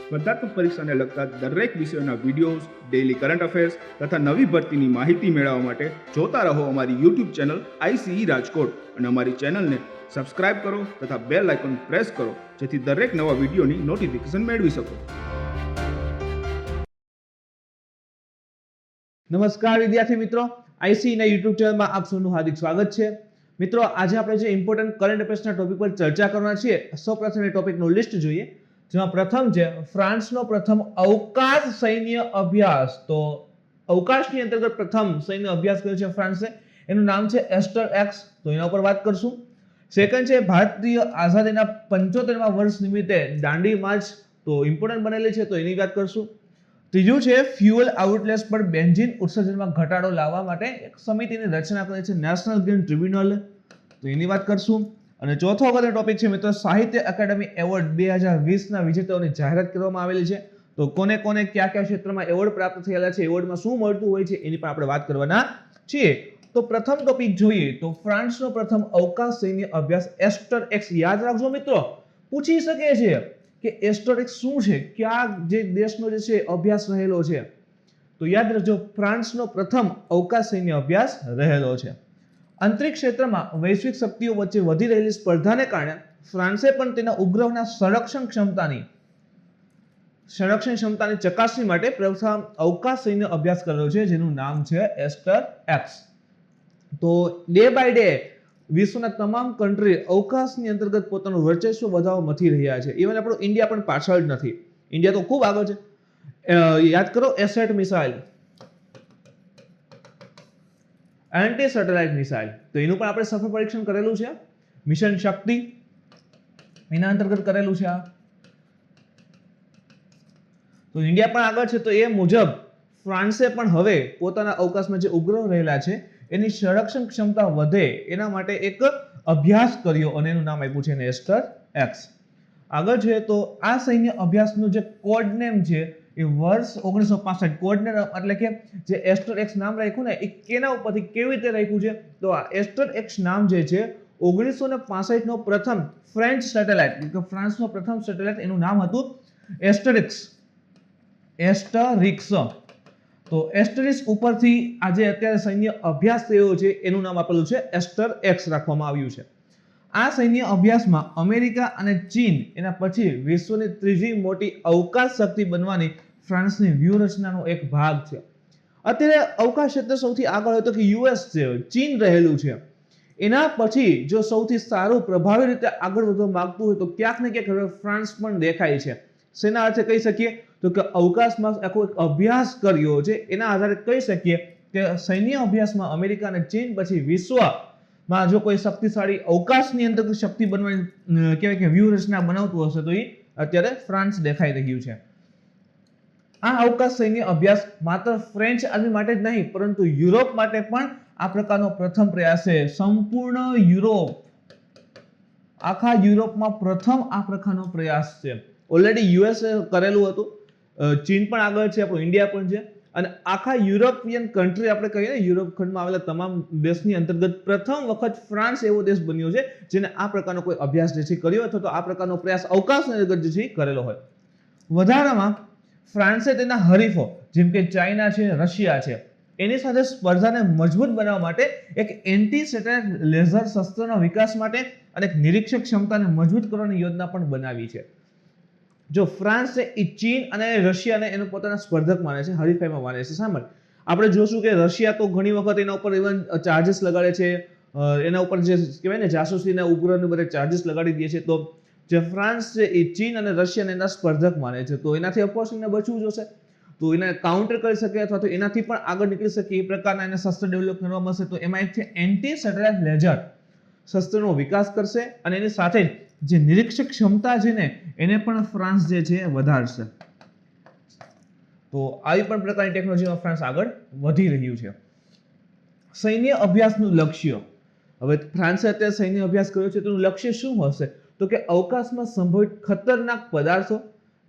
સ્પર્ધાત્મક પરીક્ષાને લગતા દરેક વિષયોના વિડીયોઝ, ડેઇલી કરંટ અફેર્સ તથા નવી ભરતીની માહિતી મેળવવા માટે જોતા રહો અમારી યુટ્યુબ ચેનલ ICE રાજકોટ અને અમારી ચેનલને સબસ્ક્રાઇબ કરો તથા બેલ આઇકોન પ્રેસ કરો જેથી દરેક નવા વિડીયોની નોટિફિકેશન મેળવી શકો. નમસ્કાર વિદ્યાર્થી મિત્રો, ICE ના યુટ્યુબ ચેનલમાં આપ સૌનું હાર્દિક સ્વાગત છે. મિત્રો, આજે આપણે જે ઇમ્પોર્ટન્ટ કરંટ અફેર્સના ટોપિક પર ચર્ચા કરવાના છીએ, સૌપ્રથમ એ ટોપિકનું લિસ્ટ જોઈએ, જેમાં પ્રથમ છે ફ્રાન્સનો પ્રથમ અવકાશ સૈન્ય અભ્યાસ. તો અવકાશની અંતર્ગત પ્રથમ સૈન્ય અભ્યાસ કર્યો છે ફ્રાન્સે, એનું નામ છે એસ્ટર એક્સ. તો એના ઉપર વાત કરશું. સેકન્ડ છે ભારતીય આઝાદીના 75મા વર્ષ નિમિત્તે દાંડી માર્ચ, તો ઇમ્પોર્ટન્ટ બનેલી છે, તો એની વાત કરશું. ત્રીજું છે ફ્યુઅલ આઉટલેટ્સ પર બેન્ઝીન ઉત્સર્જનમાં ઘટાડો લાવવા માટે એક સમિતિની રચના કરી છે, નેશનલ ગ્રીન ટ્રિબ્યુનલ, તો એની વાત કરશું. અને ચોથો અગત્યનો ટોપિક છે મિત્રો, સાહિત્ય એકેડેમી એવોર્ડ 2020ના વિજેતાઓની જાહેરાત કરવામાં આવેલી છે. તો કોને કોને કયા કયા ક્ષેત્રમાં એવોર્ડ પ્રાપ્ત થયેલા છે, એવોર્ડમાં શું મળતું હોય છે, એની પણ આપણે વાત કરવાના છીએ. તો પ્રથમ ટોપિક જોઈએ તો ફ્રાન્સનો પ્રથમ અવકાશ સૈન્ય અભ્યાસ એસ્ટર એક્સ. યાદ રાખજો મિત્રો, પૂછી શકે છે કે એસ્ટર એક્સ શું છે, કયા જે દેશનો જે છે અભ્યાસ રહેલો છે. તો યાદ રાખજો, ફ્રાન્સનો પ્રથમ અવકાશ સૈન્ય અભ્યાસ રહેલો છે. અંતરિક્ષ ક્ષેત્રમાં વૈશ્વિક શક્તિઓ વચ્ચે વધી રહેલી સ્પર્ધાને કારણે ફ્રાન્સે પણ તેના ઉપગ્રહના સંરક્ષણ ક્ષમતાની ચકાસણી માટે પ્રથમ અવકાશ સૈન્ય અભ્યાસ કર્યો છે, જેનું નામ છે એસ્ટર એક્સ. તો ડે બાય ડે વિશ્વના તમામ કન્ટ્રી અવકાશની અંતર્ગત પોતાનું વર્ચસ્વ વધારવા મથી રહ્યા છે. ઇવન આપણો ઇન્ડિયા પણ પાછળ નથી, ઇન્ડિયા તો ખૂબ આગળ છે. યાદ કરો, asset missile, anti satellite missile, તો એનું પણ આપણે સફળ પરીક્ષણ કરેલું છે. મિશન શક્તિ એના અંતર્ગત કરેલું છે. તો ઇન્ડિયા પણ આગળ છે. તો એ મુજબ ફ્રાન્સે પણ હવે પોતાના અવકાશમાં જે ઉપગ્રહ રહેલા છે એની સંરક્ષણ ક્ષમતા વધે એના માટે એક અભ્યાસ કર્યો અને એનું નામ આપ્યું છે એસ્ટર એક્સ. આગળ જોઈએ તો આ સૈન્ય અભ્યાસનું જે કોડ નેમ છે એ વર્ષ 1965, કોડ નેમ એટલે કે જે એસ્ટર એક્સ નામ રાખ્યું ને એ કેના ઉપરથી કેવી રીતે રાખ્યું છે, તો આ એસ્ટર એક્સ નામ જે છે 1965 નો પ્રથમ ફ્રેન્ચ સેટેલાઇટ, કે ફ્રાન્સનો પ્રથમ સેટેલાઇટ, એનું નામ હતું એસ્ટરિક્સ. તો એસ્ટરિક્સ ઉપરથી આજે અત્યારે સૈન્ય અભ્યાસ થયો છે એનું નામ આપેલું છે એસ્ટર એક્સ રાખવામાં આવ્યું છે. આ સૈન્ય અભ્યાસમાં અમેરિકા અને ચીન એના પછી વિશ્વની ત્રીજી મોટી અવકાશ શક્તિ બનવાની ફ્રાન્સની વ્યૂહરચનાનો એક ભાગ છે. અત્યારે અવકાશ ક્ષેત્ર સૌથી આગળ હોય તો કે US છે, ચીન રહેલું છે. એના પછી જો સૌથી સારું પ્રભાવી રીતે આગળ વધવા માંગતું હોય તો ક્યાંક ને ક્યાંક હવે ફ્રાન્સ પણ દેખાય છે. શેના અર્થે કહી શકીએ તો કે અવકાશમાં આખો એક અભ્યાસ કર્યો છે, એના આધારે કહી શકીએ કે સૈન્ય અભ્યાસમાં અમેરિકા અને ચીન પછી વિશ્વમાં જો કોઈ શક્તિશાળી અવકાશની અંતર્ગત શક્તિ બનવાની કહેવાય કે વ્યૂહરચના બનાવતું હશે તો એ અત્યારે ફ્રાન્સ દેખાઈ રહ્યું છે. આ અવકાશ સૈન્ય અભ્યાસ માત્ર ફ્રેન્ચ આર્મી માટે જ નહીં પરંતુ યુરોપ માટે પણ આ પ્રકારનો પ્રથમ પ્રયાસ છે. સંપૂર્ણ યુરોપ, આખા યુરોપમાં પ્રથમ આ પ્રકારનો પ્રયાસ છે. ઓલરેડી US કરેલું હતું, ચીન પણ આગળ છે, આપણું ઇન્ડિયા પણ છે, અને આખા યુરોપિયન કન્ટ્રી આપણે કહીએ ને, યુરોપ ખંડમાં આવેલા તમામ દેશની અંતર્ગત પ્રથમ વખત ફ્રાન્સ એવો દેશ બન્યો છે જેને આ પ્રકારનો કોઈ અભ્યાસ જે છે કર્યો અથવા તો આ પ્રકારનો પ્રયાસ અવકાશની અંતર્ગત જે છે કરેલો હોય. વધારામાં ફ્રાન્સે તેના હરીફો જેમ કે ચાઇના છે, રશિયા છે, એની સાથે સ્પર્ધાને મજબૂત બનાવવા માટે એક એન્ટી સેટેલાઇટ લેઝર શસ્ત્રના વિકાસ માટે અને એક નિરીક્ષક ક્ષમતાને મજબૂત કરવાની યોજના પણ બનાવી છે. જો ફ્રાન્સ છે એ ચીન અને રશિયાને એનો પોતાના સ્પર્ધક માને છે, હરીફાઈમાં માને છે. સામે આપણે જોશું કે રશિયા તો ઘણી વખત એના ઉપર ઇવન ચાર્जेस લગાડે છે, એના ઉપર જે કહેવાય ને જાસૂસીના ઉપગ્રહને બધા ચાર્जेस લગાડી દે છે. તો જે ફ્રાન્સ છે એ ચીન અને રશિયાને એના સ્પર્ધક માને છે. તો એનાથી ઓફકોર્સ એને બચવું જોશે, તો એને કાઉન્ટર કરી શકે અથવા તો એનાથી પણ આગળ નીકળી શકે એ પ્રકારના એને શસ્ત્ર ડેવલપ કરવા મળશે. તો એમાં એક છે એન્ટી સેટેલાઇટ લેઝર શસ્ત્રનો વિકાસ કરશે અને એની સાથે જે નિરીક્ષક ક્ષમતા છે ને એને પણ ફ્રાન્સ જે છે વધારશે. તો આવી પણ પ્રકારની ટેકનોલોજીમાં ફ્રાન્સ આગળ વધી રહ્યું છે. સૈન્ય અભ્યાસનું લક્ષ્ય, હવે ફ્રાન્સે અત્યારે સૈન્ય અભ્યાસ કર્યો છે, તેનું લક્ષ્ય શું હશે તો કે અવકાશમાં સંભવિત ખતરનાક પદાર્થો,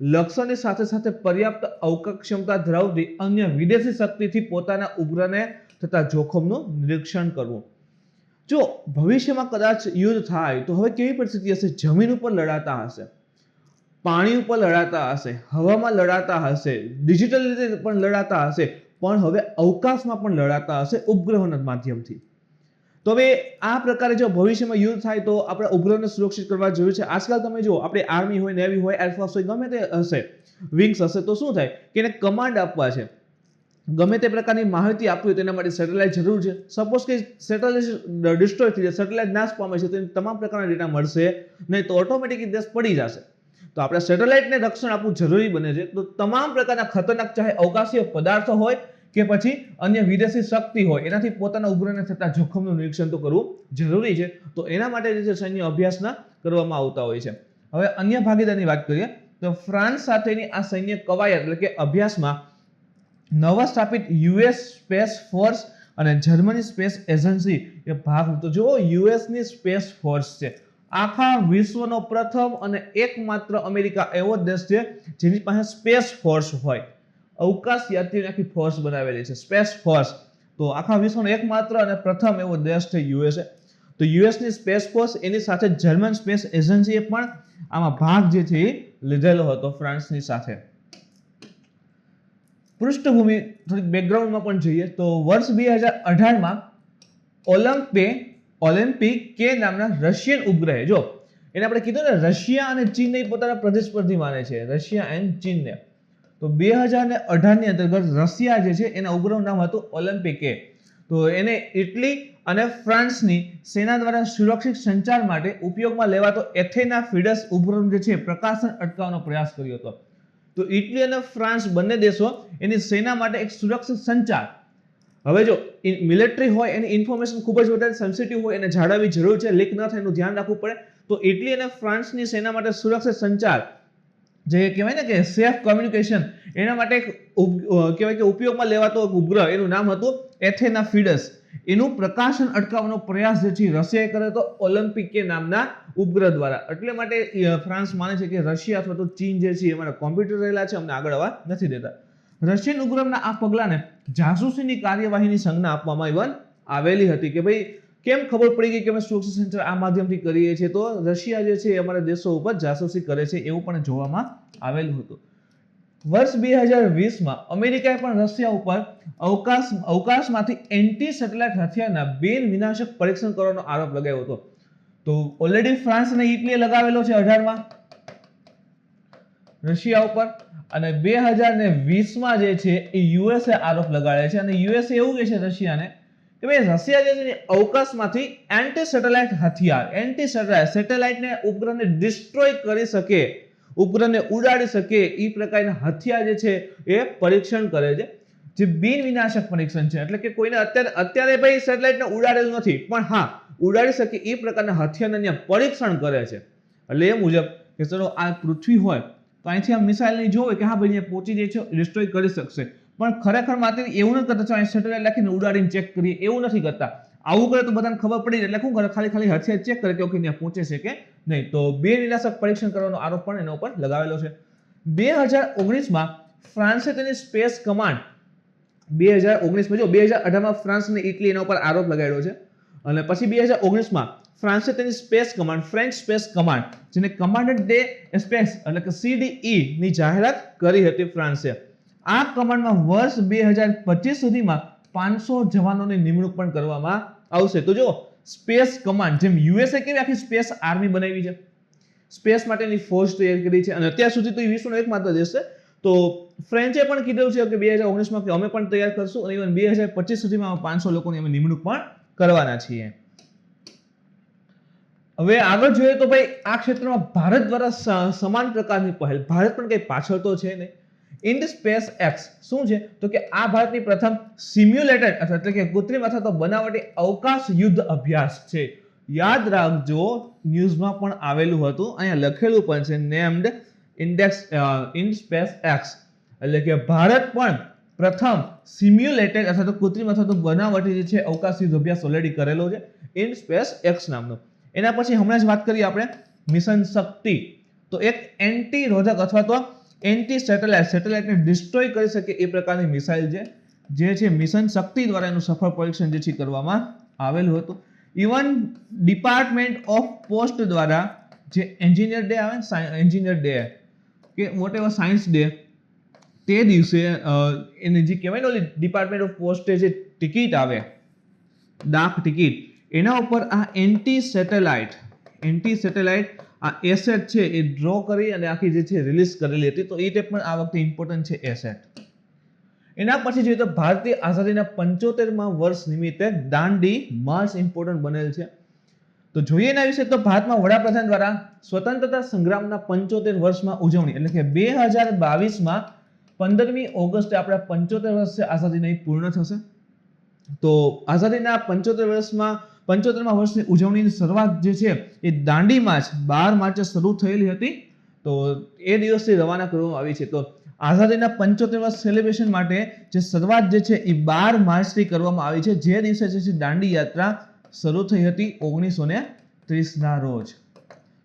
લક્ષ્યની સાથે સાથે પર્યાપ્ત અવકાશ ક્ષમતા ધરાવતી અન્ય વિદેશી શક્તિથી પોતાના ઉપગ્રહને થતા જોખમનું નિરીક્ષણ કરવું. જો ભવિષ્યમાં કદાચ યુદ્ધ થાય તો હવે કેવી પરિસ્થિતિ હશે, જમીન ઉપર લડાતા હશે પાણી ઉપર લડાતા હશે, હવામાં લડાતા હશે, ડિજિટલ રીતે પણ લડાતા હશે, પણ હવે અવકાશમાં પણ લડાતા હશે ઉપગ્રહોના માધ્યમથી. તો હવે આ પ્રકારે જો ભવિષ્યમાં યુદ્ધ થાય તો આપણે ઉપગ્રહને સુરક્ષિત કરવા જોઈએ છે. આજકાલ તમે જો આપણે આર્મી હોય, નેવી હોય, એરફોર્સ હોય, ગમે તે હશે, વિંગ્સ હશે, તો શું થાય કે એને કમાન્ડ આપવા છે, ગમે તે પ્રકારની માહિતી આપવી હોય તેના માટે સેટેલાઇટ જરૂર છે. સપોઝ કે સેટેલાઇટ ડિસ્ટ્રોય થઈ જાય, સેટેલાઇટ નાશ પામે છે, તો તમામ પ્રકારના ડેટા મળશે નહીં, તો ઓટોમેટિકલી દેશ પડી જશે. તો આપણે સેટેલાઇટને રક્ષણ આપવું જરૂરી બને છે. તો તમામ પ્રકારના ખતરનાક ચાહે અવકાશીય પદાર્થો હોય કે પછી અન્ય વિદેશી શક્તિ હોય, એનાથી પોતાના ઉપગ્રહને થતા જોખમનું નિરીક્ષણ તો કરવું જરૂરી છે. તો એના માટે જે છે સૈન્ય અભ્યાસના કરવામાં આવતા હોય છે. હવે અન્ય ભાગીદારની વાત કરીએ તો ફ્રાન્સ સાથેની આ સૈન્ય કવાયત એટલે કે અભ્યાસમાં નવા સ્થાપિત યુએસ સ્પેસ ફોર્સ અને જર્મની સ્પેસ એજન્સી એ ભાગ લીધો. જો યુએસની સ્પેસ ફોર્સ છે, આખા વિશ્વનો પ્રથમ અને એકમાત્ર અમેરિકા એવો દેશ છે જેની પાસે સ્પેસ ફોર્સ હોય, અવકાશ યાત્રીઓની આખી ફોર્સ બનાવેલી છે, સ્પેસ ફોર્સ. તો આખા વિશ્વનો એકમાત્ર અને પ્રથમ એવો દેશ છે યુએસએ. તો યુએસની સ્પેસ ફોર્સ એની સાથે જર્મન સ્પેસ એજન્સીએ પણ આમાં ભાગ જે છે એ લીધેલો હતો ફ્રાન્સની સાથે. પૃષ્ઠભૂમિ થોડીક બેકગ્રાઉન્ડમાં પણ જોઈએ તો વર્ષ 2018માં ઓલિમ્પિક કે નામના રશિયન ઉપગ્રહે, જો એને આપણે કીધું ને રશિયા અને ચીનને પોતાના પ્રતિસ્પર્ધી માને છે, રશિયા એન્ડ ચીનને, તો 2018 ની અંતર્ગત રશિયા જે છે એના ઉપગ્રહનું નામ હતું ઓલિમ્પિકે. તો એને ઇટલી અને ફ્રાન્સની સેના દ્વારા સુરક્ષિત સંચાર માટે ઉપયોગમાં લેવાતો એથેના ફિડસ ઉપગ્રહ જે છે પ્રકાશન અટકાવવાનો પ્રયાસ કર્યો હતો. તો ઇટલી અને ફ્રાન્સ બંને દેશો એની સેના માટે એક સુરક્ષિત સંચાર, હવે જો મિલિટરી હોય એની ઇન્ફોર્મેશન ખૂબ જ વધારે સેન્સિટિવ હોય, એને જાળવવી જરૂર છે, લીક ન થાય એનું ધ્યાન રાખવું પડે. તો ઇટલી અને ફ્રાન્સની સેના માટે સુરક્ષિત સંચાર જે કહેવાય ને કે સેફ કોમ્યુનિકેશન, એના માટે કહેવાય કે ઉપયોગમાં લેવાતો ઉપગ્રહ એનું નામ હતું એથેના ફિડસ. એનું પ્રકાશન અટકાવવાનો પ્રયાસ જે છે રશિયાએ કર્યો હતો ઓલિમ્પિકે નામના ઉપગ્રહ દ્વારા. એટલે માટે ફ્રાન્સ માને છે કે રશિયા અથવા તો ચીન જે છે અમારા કોમ્પ્યુટર રહેલા છે, અમને આગળ આવવા નથી દેતા. રશિયન ઉપગ્રહના આ પગલાને જાસૂસીની કાર્યવાહીની સંજ્ઞા આપવામાં ઇવન આવેલી હતી કે ભાઈ કેમ ખબર પડી ગઈ કે અમે સુરક્ષિત સંચાર આ માધ્યમથી કરીએ છીએ, તો રશિયા જે છે અમારા દેશો ઉપર જાસૂસી કરે છે એવું પણ જોવામાં આવેલું હતું. વર્ષ 2020માં અમેરિકાએ પણ રશિયા ઉપર અવકાશમાંથી એન્ટી સેટેલાઇટ હથિયારના બિન વિનાશક પરીક્ષણ કરવાનો આરોપ લગાવ્યો હતો. તો ઓલરેડી ફ્રાન્સ અને ઇટલીએ લગાવેલો છે 18માં રશિયા ઉપર, અને 2020માં જે છે એ યુએસએ આરોપ લગાડે છે. અને યુએસએ એવું કહે છે રશિયાને કે ભાઈ રશિયા જે છે અવકાશમાંથી એન્ટી સેટેલાઇટ હથિયાર, એન્ટી સેટેલાઇટને ઉપગ્રહને ડિસ્ટ્રોય કરી શકે, ઉપગ્રહને ઉડાડી શકે એ પ્રકારના હથિયાર જે છે એ પરીક્ષણ કરે છે, જે બિન વિનાશક પરીક્ષણ છે. એટલે કે કોઈને અત્યારે ભાઈ સેટેલાઇટને ઉડાડેલું નથી, પણ હા ઉડાડી શકે એ પ્રકારના હથિયારને પરીક્ષણ કરે છે. એટલે એ મુજબ કે ચલો આ પૃથ્વી હોય તો અહીંથી આ મિસાઇલને જોવે કે હા ભાઈ અહીંયા પહોંચી જાય છે, ડિસ્ટ્રોય કરી શકશે, પણ ખરેખર માત્ર એવું નથી કરતા અહીં સેટેલાઇટ રાખીને ઉડાડીને ચેક કરીએ એવું નથી કરતા. આવું કરે તો બધાને ખબર પડી જાય એટલે શું કરે, ખાલી હથિયાર ચેક કરે કે ઓકે ત્યાં પહોંચે છે કે નહીં. તો બે વિનાશક પરીક્ષણ કરવાનો આરોપ પણ એના ઉપર લગાવેલો છે. 2019માં ફ્રાન્સે તેની સ્પેસ કમાન્ડ 2019માં જો 2018માં ફ્રાન્સ અને ઇટલી એના ઉપર આરોપ લગાડ્યો છે, અને પછી 2019માં ફ્રાન્સે તેની space command, French space command, જેને કમાન્ડ ડે સ્પેસ એટલે કે CDE ની જાહેરાત કરી હતી ફ્રાન્સે. આ કમાન્ડમાં વર્ષ 2025 સુધીમાં 500 જવાનોની નિમણૂક પણ કરવામાં આવશે. તો જો સ્પેસ કમાન્ડ, જેમ યુએસએ કેવી આખી સ્પેસ આર્મી બનાવી છે, સ્પેસ માટેની ફોર્સ તૈયાર કરી છે, અને અત્યાર સુધી તો વિશ્વનો એકમાત્ર દેશ છે. તો ફ્રેન્ચે પણ કીધું છે કે 2019માં કે અમે પણ તૈયાર કરશું, અને ઇવન 2025 સુધીમાં 500 લોકોની અમે નિમણૂક પણ કરવાના છીએ. હવે આગળ જોઈએ તો ભાઈ આ ક્ષેત્રમાં ભારત દ્વારા સમાન પ્રકારની પહેલ, ભારત પણ કઈ પાછળ તો છે નહીં. ઇન્ડસ્પેસ એક્સ શું છે તો કે આ ભારતની પ્રથમ સિમ્યુલેટેડ એટલે કે કૃત્રિમ અથવા તો બનાવટી અવકાશ યુદ્ધ અભ્યાસ છે. યાદ રાખજો ન્યૂઝમાં પણ આવેલું હતું, અહીંયા લખેલું પણ છે નેમ્ડ ઇન્ડસ્પેસ એક્સ, એટલે કે ભારત પણ પ્રથમ સિમ્યુલેટેડ અથવા તો કૃત્રિમ અથવા તો બનાવટી જે છે અવકાશ યુદ્ધ અભ્યાસ ઓલરેડી કરેલો છે ઇન્ડસ્પેસ એક્સ નામનો. એના પછી હમણાં જ વાત કરીએ આપણે મિશન શક્તિ, તો એક એન્ટી રોધક અથવા તો એન્ટી સેટેલાઇટને ડિસ્ટ્રોય કરી શકે એ પ્રકારની મિસાઇલ જે છે મિશન શક્તિ દ્વારા એનું સફળ પરીક્ષણ જે છે કરવામાં આવેલું હતું. ઇવન ડિપાર્ટમેન્ટ ઓફ પોસ્ટ દ્વારા જે એન્જિનિયર ડે આવે ને, એન્જિનિયર ડે કે વોટ એવર સાયન્સ ડે તે દિવસે એની જે કહેવાય ને ઓલી ડિપાર્ટમેન્ટ ઓફ પોસ્ટે જે ટિકિટ આવે ડાક ટિકિટ એના ઉપર આ એન્ટી સેટેલાઇટ આ એસેટ છે એ ડ્રો કરી અને આખી જે છે રિલીઝ કરેલી હતી. તો એ પણ આ વખતે ઇમ્પોર્ટન્ટ છે એસેટ. એના પછી જોઈએ તો ભારતીય આઝાદીના 75મા વર્ષ નિમિત્તે દાંડી માર્ચ ઇમ્પોર્ટન્ટ બનેલ છે. તો જોઈએ એના વિશે તો ભારતમાં વડાપ્રધાન દ્વારા સ્વતંત્રતા સંગ્રામના 75 વર્ષમાં ઉજવણી એટલે કે 2022માં 15મી ઓગસ્ટે આપણા 75 વર્ષ આઝાદીના પૂર્ણ થશે. તો આઝાદીના 75મા વર્ષની ઉજવણીની શરૂઆત જે છે એ દાંડી માર્ચ 12 માર્ચે શરૂ થયેલી હતી. તો એ દિવસથી રવાના કરવામાં આવી છે. તો આઝાદીના 75 વર્ષ સેલિબ્રેશન માટે જે શરૂઆત જે છે એ 12 માર્ચથી કરવામાં આવી છે, જે દિવસે જે છે દાંડી યાત્રા શરૂ થઈ હતી 1930ના રોજ.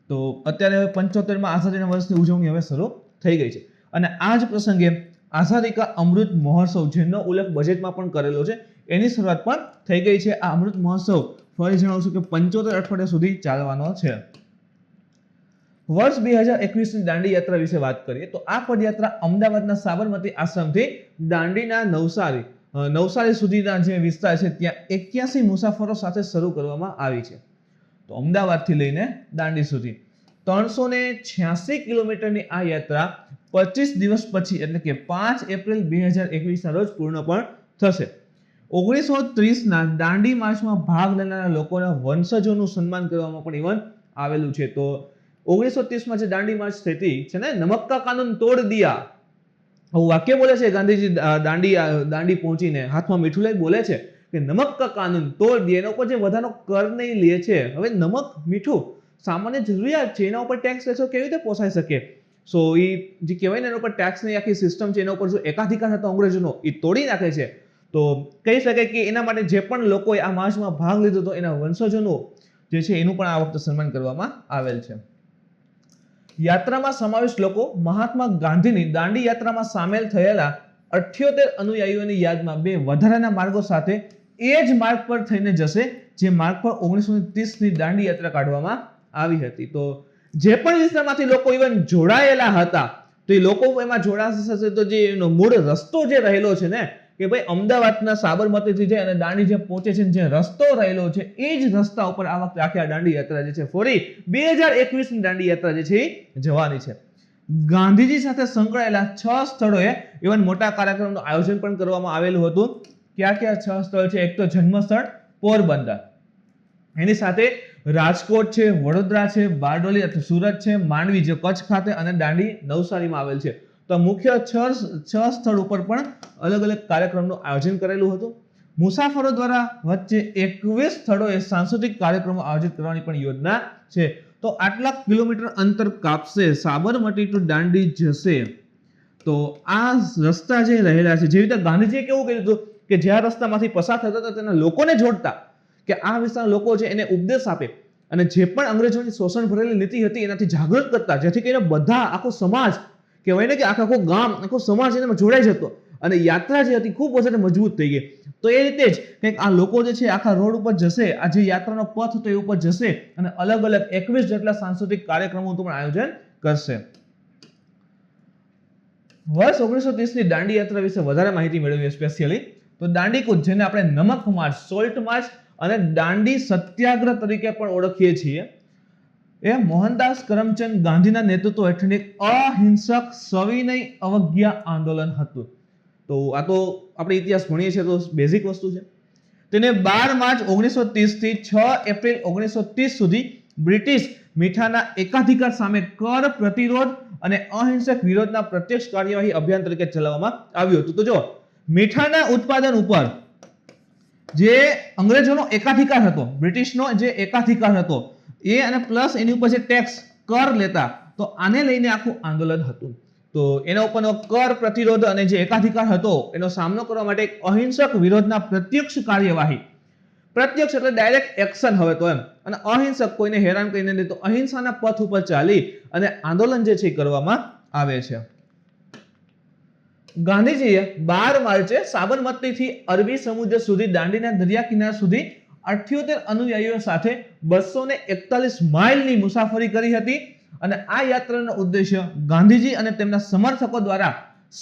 તો અત્યારે 75મા આઝાદીના વર્ષની ઉજવણી હવે શરૂ થઈ ગઈ છે. અને આ જ પ્રસંગે આઝાદી કા અમૃત મહોત્સવ જેનો ઉલ્લેખ બજેટમાં પણ કરેલો છે એની શરૂઆત પણ થઈ ગઈ છે. આ અમૃત મહોત્સવ ફરી જણાવું છું કે 75 અઠવાડિયા સુધી ચાલવાનો છે. વર્ષ 2021ની દાંડી યાત્રા વિશે વાત કરીએ તો આ પદયાત્રા અમદાવાદના સાબરમતી આશ્રમથી દાંડીના નવસારી સુધીના જે વિસ્તાર છે ત્યાં 81 મુસાફરો સાથે શરૂ કરવામાં આવી છે. તો અમદાવાદથી લઈને દાંડી સુધી 386 કિલોમીટરની આ યાત્રા 25 દિવસ પછી એટલે કે 5 એપ્રિલ 2021ના રોજ પૂર્ણ પણ થશે. 1930ના દાંડી માર્ચમાં ભાગ લેનારા લોકોના વંશજોનું સન્માન કરવામાં પણ ઇવન આવેલું છે. તો 1930માં જે દાંડી માર્ચ થઈ છે ને, નમક કા કાનૂન તોડ દિયા, વાક્ય બોલે છે ગાંધીજી દાંડી પહોંચીને હાથમાં મીઠું લઈ બોલે છે કે નમક કા કાનૂન તોડ દિયા. એના ઉપર જે વધારાનો કર નહીં લે છે. હવે નમક મીઠું સામાન્ય જરૂરિયાત છે, એના ઉપર ટેક્સ લેશો કેવી રીતે પોસાઈ શકે? સો એ જે કહેવાય ને એના ઉપર ટેક્સની આખી સિસ્ટમ છે, એના ઉપર જો એકાધિકાર હતો અંગ્રેજોનો એ તોડી નાખે છે. તો કહી શકાય કે એના માટે જે પણ લોકોએ આ માર્ચમાં ભાગ લીધો હતો એના વંશજોનું જે છે એનું પણ આ વખતે સન્માન કરવામાં આવેલ છે. યાત્રામાં સમાવિષ્ટ લોકો મહાત્મા ગાંધીની દાંડી યાત્રામાં સામેલ થયેલા 78 અનુયાયીઓની યાદમાં 2 વધારાના માર્ગો સાથે એ જ માર્ગ પર થઈને જશે જે માર્ગ પર 1930ની દાંડી યાત્રા કાઢવામાં આવી હતી. તો જે પણ વિસ્તારમાંથી લોકો ઇવન જોડાયેલા હતા તો એ લોકો એમાં જોડાશે તો જે એનો મૂળ રસ્તો જે રહેલો છે ને કે ભાઈ અમદાવાદના સાબરમતીથી જાય અને દાંડી જે પહોંચે છે જે રસ્તો રહેલો છે એ જ રસ્તા ઉપર આ વખતે આખી આ દાંડી યાત્રા જે છે ફરી 2021ની દાંડી યાત્રા જે છે એ જવાની છે. ગાંધીજી સાથે સંકળાયેલા 6 સ્થળોએ ઇવન મોટા કાર્યક્રમનું આયોજન પણ કરવામાં આવેલું હતું. ક્યાં 6 સ્થળ છે? એક તો જન્મસ્થળ પોરબંદર, એની સાથે રાજકોટ છે, વડોદરા છે, બારડોલી અથવા સુરત છે, માંડવી જે કચ્છ ખાતે અને દાંડી નવસારીમાં આવેલ છે. તો મુખ્ય 6 સ્થળ ઉપર પણ અલગ અલગ કાર્યક્રમનું આયોજન કરેલું હતું. મુસાફરો દ્વારા વચ્ચે 21 સ્થળોએ સાંસ્કૃતિક કાર્યક્રમો આયોજિત કરવાની પણ યોજના છે. તો આટલા કિલોમીટર અંતર કાપશે, સાબરમતી ટુ દાંડી જશે. તો આ રસ્તા જે રહેલા છે, જેવી રીતે ગાંધીજીએ કેવું કર્યું હતું કે જે રસ્તામાંથી પસાર થતા હતા તેના લોકોને જોડતા કે આ વિસ્તારના લોકો છે એને ઉપદેશ આપે અને જે પણ અંગ્રેજોની શોષણ ભરેલી નીતિ હતી એનાથી જાગૃત કરતા, જેથી કરીને બધા આખો સમાજ કહેવાય ને કે આખો ગામ આખો સમાજ એનામાં જોડાઈ જતો અને યાત્રા જે હતી ખૂબ વધારે મજબૂત થઈ ગઈ. તો એ રીતે જ કંઈક આ લોકો જે છે આખા રોડ ઉપર જશે, આ જે યાત્રાનો પથ હતો એ ઉપર જશે અને અલગ અલગ 21 જેટલા સાંસ્કૃતિક કાર્યક્રમોનું પણ આયોજન કરશે. વર્ષ 1930ની દાંડી યાત્રા વિશે વધારે માહિતી મેળવીએ સ્પેશિયલી તો દાંડી કૂચ, જેને આપણે નમક માર્ચ, સોલ્ટ માર્ચ અને દાંડી સત્યાગ્રહ તરીકે પણ ઓળખીએ છીએ, એ મોહનદાસ કરમચંદ ગાંધીના નેતૃત્વ હેઠળ એક અહિંસક સવિનય અવજ્ઞા આંદોલન હતું. તો આ તો આપણે ઇતિહાસ ભણીએ છીએ તો બેઝિક વસ્તુ છે. તેને 12 માર્ચ 1930 થી 6 એપ્રિલ 1930 સુધી બ્રિટિશ મીઠાના એકાધિકાર સામે કર પ્રતિરોધ અને અહિંસક વિરોધના પ્રત્યક્ષ કાર્યવાહી અભિયાન તરીકે ચલાવવામાં આવ્યું હતું. તો જો મીઠાના ઉત્પાદન ઉપર જે અંગ્રેજોનો એકાધિકાર હતો, બ્રિટિશનો જે એકાધિકાર હતો એ અને પ્લસ એની ઉપર જે ટેક્સ કર લેતા, તો આને લઈને આખું આંદોલન હતું. તો એના ઉપરનો કર પ્રતિરોધ અને જે એકાધિકાર હતો એનો સામનો કરવા માટે એક અહિંસક વિરોધના પ્રત્યક્ષ કાર્યવાહી, પ્રત્યક્ષ એટલે ડાયરેક્ટ એક્શન હવે તો એમ, અને અહિંસક કોઈને હેરાન કરીને નહીં, તો અહિંસાના પથ ઉપર ચાલી અને આંદોલન જે છે કરવામાં આવે છે. ગાંધીજીએ 12 માર્ચે સાબરમતીથી અરબી સમુદ્ર સુધી દાંડીના દરિયા કિનારા સુધી 78 અનુયાયીઓ સાથે 241 માઇલની મુસાફરી કરી હતી અને આ યાત્રાનો ઉદ્દેશ્ય ગાંધીજી અને તેમના સમર્થકો દ્વારા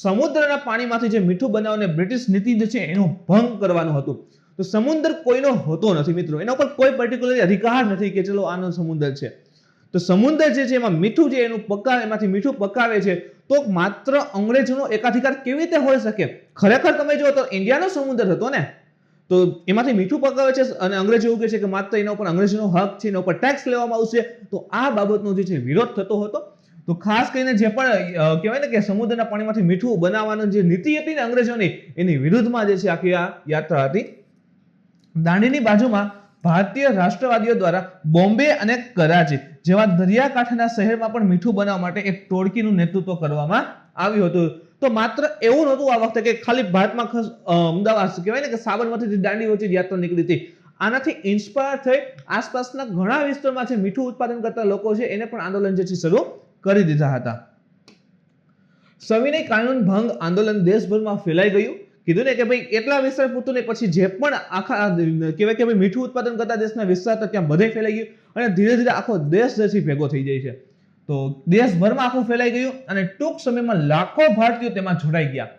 સમુદ્રના પાણીમાંથી જે મીઠું બનાવને બ્રિટિશ નીતિ જે છે એનો ભંગ કરવાનું હતું. તો સમુદ્ર કોઈનો હોતો નથી મિત્રો, એના ઉપર કોઈ પર્ટિક્યુલર અધિકાર નથી કે ચલો આનો સમુદ્ર છે. તો સમુદ્ર જે છે એમાં મીઠું જે એનું એમાંથી મીઠું પકાવે છે, તો માત્ર અંગ્રેજોનો એકાધિકાર કેવી રીતે હોઈ શકે? ખરેખર તમે જો તો ઇન્ડિયાનો સમુદ્ર હતો ને, તો એમાંથી મીઠું પકાવે છે અને અંગ્રેજો એવું કહે છે કે માત્ર એના ઉપર અંગ્રેજોનો હક છે, એના ઉપર ટેક્સ લેવામાં આવશે. તો આ બાબતનો જે છે વિરોધ થતો હતો. તો ખાસ કરીને જે પણ કહેવાય ને કે સમુદ્રના પાણીમાંથી મીઠું બનાવવાની જે નીતિ હતી ને અંગ્રેજોની, એની વિરુદ્ધમાં જે છે આખી આ યાત્રા હતી. દાંડીની બાજુમાં ભારતીય રાષ્ટ્રવાદીઓ દ્વારા બોમ્બે અને કરાચી જેવા દરિયાકાંઠાના શહેરમાં પણ મીઠું બનાવવા માટે એક ટોળકીનું નેતૃત્વ કરવામાં આવ્યું હતું. તો માત્ર એવું નહોતું આ વખતે કે ખાલી ભારતમાં અમદાવાદ કહેવાય ને કે સાબરમતીથી દાંડી વચ્ચે યાત્રા નીકળી હતી. આનાથી ઇન્સ્પાયર થઈ આસપાસના ઘણા વિસ્તારમાં જે મીઠું ઉત્પાદન કરતા લોકો છે એને પણ આંદોલન જે છે શરૂ કરી દીધા હતા. સવિનય કાનૂન ભંગ આંદોલન દેશભરમાં ફેલાઈ ગયું. કીધું ને કે ભાઈ એટલા વિસ્તાર પૂરતું નહીં, પછી જે પણ આખા કહેવાય કે ભાઈ મીઠું ઉત્પાદન કરતા દેશના વિસ્તાર હતા ત્યાં બધે ફેલાઈ ગયું અને ધીરે ધીરે આખો દેશ જે છે ભેગો થઈ જાય છે. તો દેશભરમાં આખું ફેલાઈ ગયું અને ટૂંક સમયમાં લાખો ભારતીયો તેમાં જોડાઈ ગયા.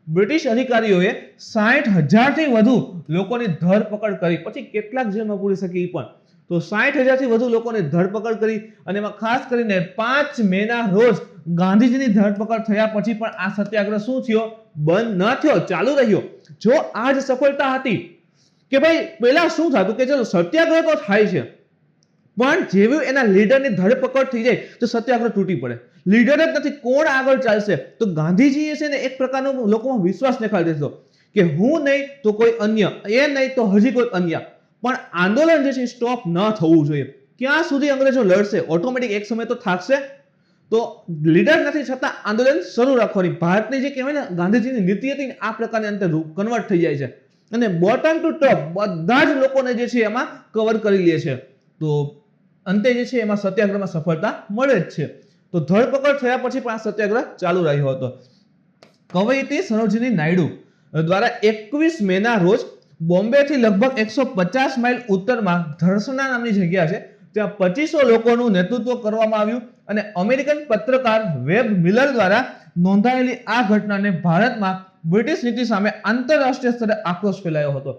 બ્રિટિશ અધિકારીઓએ 60,000 થી વધુ લોકોની ધરપકડ કરી, પછી કેટલાક જેલમાં પૂરી શકી પણ. તો 60,000 થી વધુ લોકોની ધરપકડ કરી અને એમાં ખાસ કરીને 5 મેના રોજ ગાંધીજીની ધરપકડ થયા પછી પણ આ સત્યાગ્રહ શું થયો? બંધ ન થયો, ચાલુ રહ્યો. જો આ જ સફળતા હતી કે ભાઈ પહેલા શું થતું કે ચલો સત્યાગ્રહ તો થાય છે, પણ જેવી એના લીડરની ધરપકડ થઈ જાય તો સત્યાગ્રહ તૂટી પડે. લીડર જ નથી, કોણ આગળ ચાલશે? તો ગાંધીજીએ છે ને એક પ્રકારનો લોકોમાં વિશ્વાસ દેખાડી દીધો કે હું નહીં તો કોઈ અન્ય, એ નહીં તો હજી કોઈ અન્ય. પણ આંદોલન જે છે સ્ટોપ ન થવું જોઈએ. ક્યાં સુધી અંગ્રેજો લડશે? ઓટોમેટિક એક સમય તો થાકશે. તો લીડર નથી છતાં આંદોલન શરૂ રાખવાની ભારતની જે કહેવાય ને ગાંધીજીની નીતિ હતી ને આ પ્રકારની અંતે કન્વર્ટ થઈ જાય છે અને બોટમ ટુ ટોપ બધા જ લોકોને જે છે એમાં કવર કરી લે છે. તો અંતે જે છે એમાં સત્યાગ્રહમાં સફળતા મળે જ છે. તો ધરપકડ થયા પછી પણ આ સત્યાગ્રહ ચાલુ રહ્યો હતો. કવયિત્રી સરોજિની નાયડુ દ્વારા 21 મેના રોજ બોમ્બેથી લગભગ 150 માઇલ ઉત્તરમાં ધરસણા નામની જગ્યા છે, ત્યાં 2500 લોકોનું નેતૃત્વ કરવામાં આવ્યું અને અમેરિકન પત્રકાર વેબ મિલર દ્વારા નોંધાયેલી આ ઘટનાને ભારતમાં બ્રિટિશ નીતિ સામે આંતરરાષ્ટ્રીય સ્તરે આક્રોશ ફેલાયો હતો.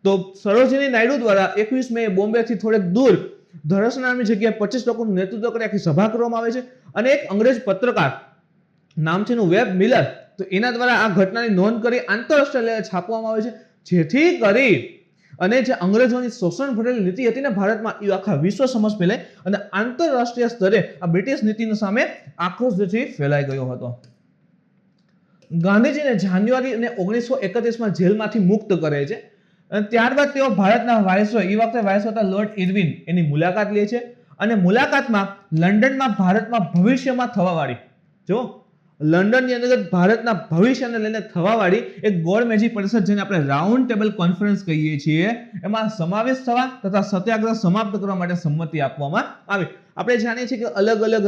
તો સરોજિની નાયડુ દ્વારા 21 મે બોમ્બેથી થોડેક દૂર ધરસણા નામની જગ્યાએ 25 લોકોનું નેતૃત્વ કરી આખી સભા કરવામાં આવે છે અને એક અંગ્રેજ પત્રકાર નામ છે વેબ મિલર, તો એના દ્વારા આ ઘટનાની નોંધ કરી આંતરરાષ્ટ્રીય લેવલે છાપવામાં આવે છે, જેથી કરી અને જે અંગ્રેજોની શોષણ ભરેલી નીતિ હતી ને ભારતમાં એ આખા વિશ્વ સમક્ષ ફેલાય અને આંતરરાષ્ટ્રીય સ્તરે આ બ્રિટિશ નીતિની સામે આક્રોશ જે છે ફેલાઈ ગયો હતો. ગાંધીજીને જાન્યુઆરી અને 1931માં જેલમાંથી મુક્ત કરે છે અને ત્યારબાદ તેઓ ભારતના વાઇસરોય, એ વખતે વાઇસરોય હતા લોર્ડ ઇરવિન, એની મુલાકાત લે છે અને મુલાકાતમાં લંડનમાં ભારતમાં ભવિષ્યમાં થવાવાળી, જો લંડનની અંદર ભારતના ભવિષ્યને લઈને થવાવાળી એક ગોળમેજી પરિષદ જેને આપણે રાઉન્ડ ટેબલ કોન્ફરન્સ કહીએ છીએ, એમાં સમાવેશ થવા તથા સત્યાગ્રહ સમાપ્ત કરવા માટે સંમતિ આપવામાં આવી. આપણે જાણીએ છીએ કે અલગ અલગ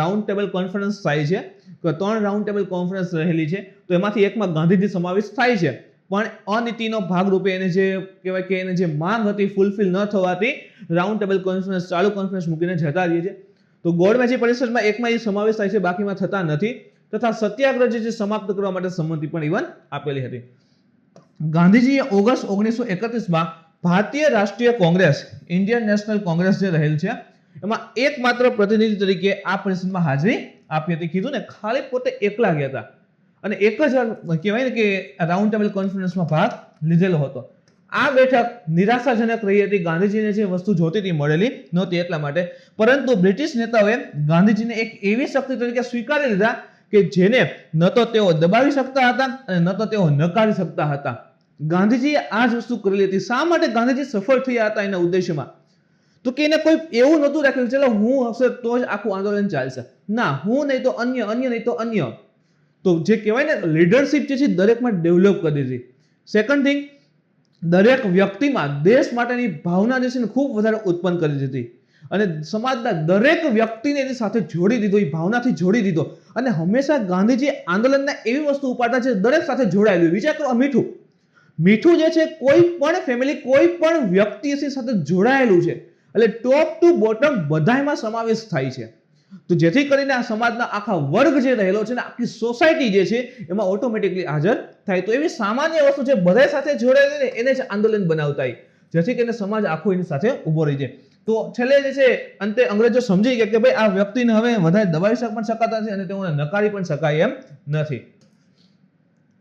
રાઉન્ડ ટેબલ કોન્ફરન્સ થાય છે, 3 રાઉન્ડ ટેબલ કોન્ફરન્સ રહેલી છે. તો એમાંથી એકમાં ગાંધીજી સમાવેશ થાય છે, પણ અનીતિનો ભાગરૂપે એને જે કહેવાય કે એને જે માંગ હતી ફૂલફિલ ન થવાથી રાઉન્ડ ટેબલ કોન્ફરન્સ ચાલુ કોન્ફરન્સ મૂકીને જતા રહીએ છે. તો ગોળમેજી પરિષદમાં એકમાં એ સમાવેશ થાય છે, બાકીમાં થતા નથી, તથા સત્યાગ્રહ જે છે સમાપ્ત કરવા માટે સંમતિ પણ ઇવન આપેલી હતી. ગાંધીજીએ ઓગસ્ટ 1931માં ભારતીય રાષ્ટ્રીય કોંગ્રેસ, ઇન્ડિયન નેશનલ કોંગ્રેસ જે રહેલ છે, એમાં એકમાત્ર પ્રતિનિધિ તરીકે આ પરિષદમાં હાજરી આપી હતી. કીધું ને ખાલી પોતે એકલા ગયા હતા અને એક જ કહેવાય ને કે રાઉન્ડ ટેબલ કોન્ફરન્સમાં ભાગ લીધેલો હતો. આ બેઠક નિરાશાજનક રહી હતી. ગાંધીજીને જે વસ્તુ જોતી હતી મળેલી નહોતી એટલા માટે, પરંતુ બ્રિટિશ નેતાઓએ ગાંધીજીને એક એવી શક્તિ તરીકે સ્વીકારી લીધા કે જેને ન તો તેઓ દબાવી શકતા હતા અને ન તો તેઓ નકારી શકતા હતા. ગાંધીજીએ આ જ વસ્તુ કરેલી હતી. શા માટે ગાંધીજી સફળ થયા હતા એના ઉદ્દેશ્યમાં? તો કે એને કોઈ એવું નહોતું રાખ્યું ચલો હું હશે તો જ આખું આંદોલન ચાલશે. ના, હું નહીં તો અન્ય, અન્ય નહીં તો અન્ય. તો જે કહેવાય ને લીડરશિપ જે છે દરેકમાં ડેવલપ કરી દીધી. સેકન્ડ થિંગ, દરેક વ્યક્તિમાં દેશ માટેની ભાવના જે છે ને ખૂબ વધારે ઉત્પન્ન કરી દીધી અને સમાજના દરેક વ્યક્તિને એની સાથે જોડી દીધો, એ ભાવનાથી જોડી દીધો. અને હંમેશા ગાંધીજી આંદોલનના એવી વસ્તુ ઉપાડતા છે દરેક સાથે જોડાયેલું. વિચાર કરો, મીઠું મીઠું જે છે કોઈ પણ ફેમિલી, કોઈ પણ વ્યક્તિ સાથે જોડાયેલું છે, એટલે ટોપ ટુ બોટમ બધામાં સમાવેશ થાય છે. તો જેથી કરીને આ સમાજના આખા વર્ગ જે રહેલો છે ને આખી સોસાયટી જે છે એમાં ઓટોમેટિકલી હાજર થાય. તો એવી સામાન્ય વસ્તુ છે બધા સાથે જોડાયેલી ને એને જ આંદોલન બનાવતા હોય, જેથી કરીને સમાજ આખો એની સાથે ઉભો રહી જાય. તો છેલ્લે જે છે અંતે અંગ્રેજો સમજી ગયા કે ભાઈ આ વ્યક્તિને હવે વધારે દબાવી પણ શકાતા નથી અને તેઓને નકારી પણ શકાય એમ નથી.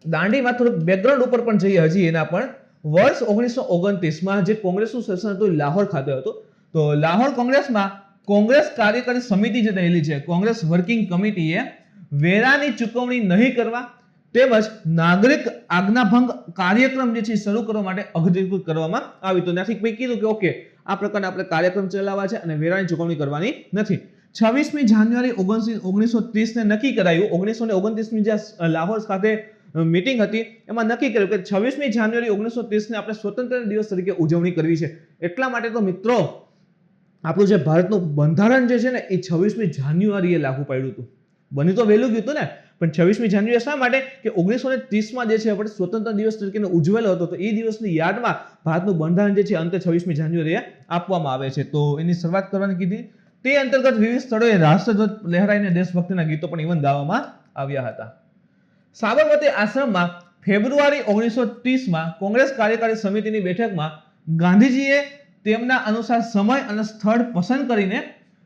દાંડીમાં થોડુંક બેકગ્રાઉન્ડ ઉપર પણ જઈએ હજી એના પણ. વર્ષ 1929માં જે કોંગ્રેસનું સેશન હતું લાહોર ખાતે હતું. તો લાહોર કોંગ્રેસમાં કોંગ્રેસ કાર્યકારી સમિતિ જે રહેલી છે, કોંગ્રેસ વર્કિંગ કમિટીએ વેરાની ચૂકવણી નહીં કરવા તેમજ નાગરિક આજ્ઞાભંગ કાર્યક્રમ જે છે શરૂ કરવા માટે અધિકૃત કરવામાં આવી. તો ત્યાંથી મેં કીધું કે ઓકે આ પ્રકારના આપણે કાર્યક્રમ ચલાવવા છે અને વેરાની ચૂકવણી કરવાની નથી. 26મી જાન્યુઆરી 1930 ને નક્કી કરાયું. 1929ની જે લાહોર ખાતે મીટિંગ હતી એમાં નક્કી કર્યું કે 26મી જાન્યુઆરી 1930 ને આપણે સ્વતંત્ર દિવસ તરીકે ઉજવણી કરવી છે. એટલા માટે તો મિત્રો આપણું જે ભારતનું બંધારણ જે છે ને એ 26મી જાન્યુઆરીએ લાગુ પાડ્યું હતું. બની તો વહેલું ગયું હતું ને, પણ 26મી જાન્યુઆરી શા માટે કે 1930માં જે છે આપણે સ્વતંત્ર દિવસ તરીકે ઉજવેલો હતો. તો એ દિવસની યાદમાં ભારતનું બંધારણ જે છે અંતે 26મી જાન્યુઆરીએ આપવામાં આવે છે. તો એની શરૂઆત કરવાની કીધી. તે અંતર્ગત વિવિધ સ્થળોએ રાષ્ટ્રધ્વજ લહેરાઈને દેશભક્તિના ગીતો પણ ઇવન ગાવામાં આવ્યા હતા. સાબરમતી આશ્રમમાં ફેબ્રુઆરી 1930માં કોંગ્રેસ કાર્યકારી સમિતિની બેઠકમાં ગાંધીજીએ તેમના અનુસાર સમય અને સ્થળ પસંદ કરીને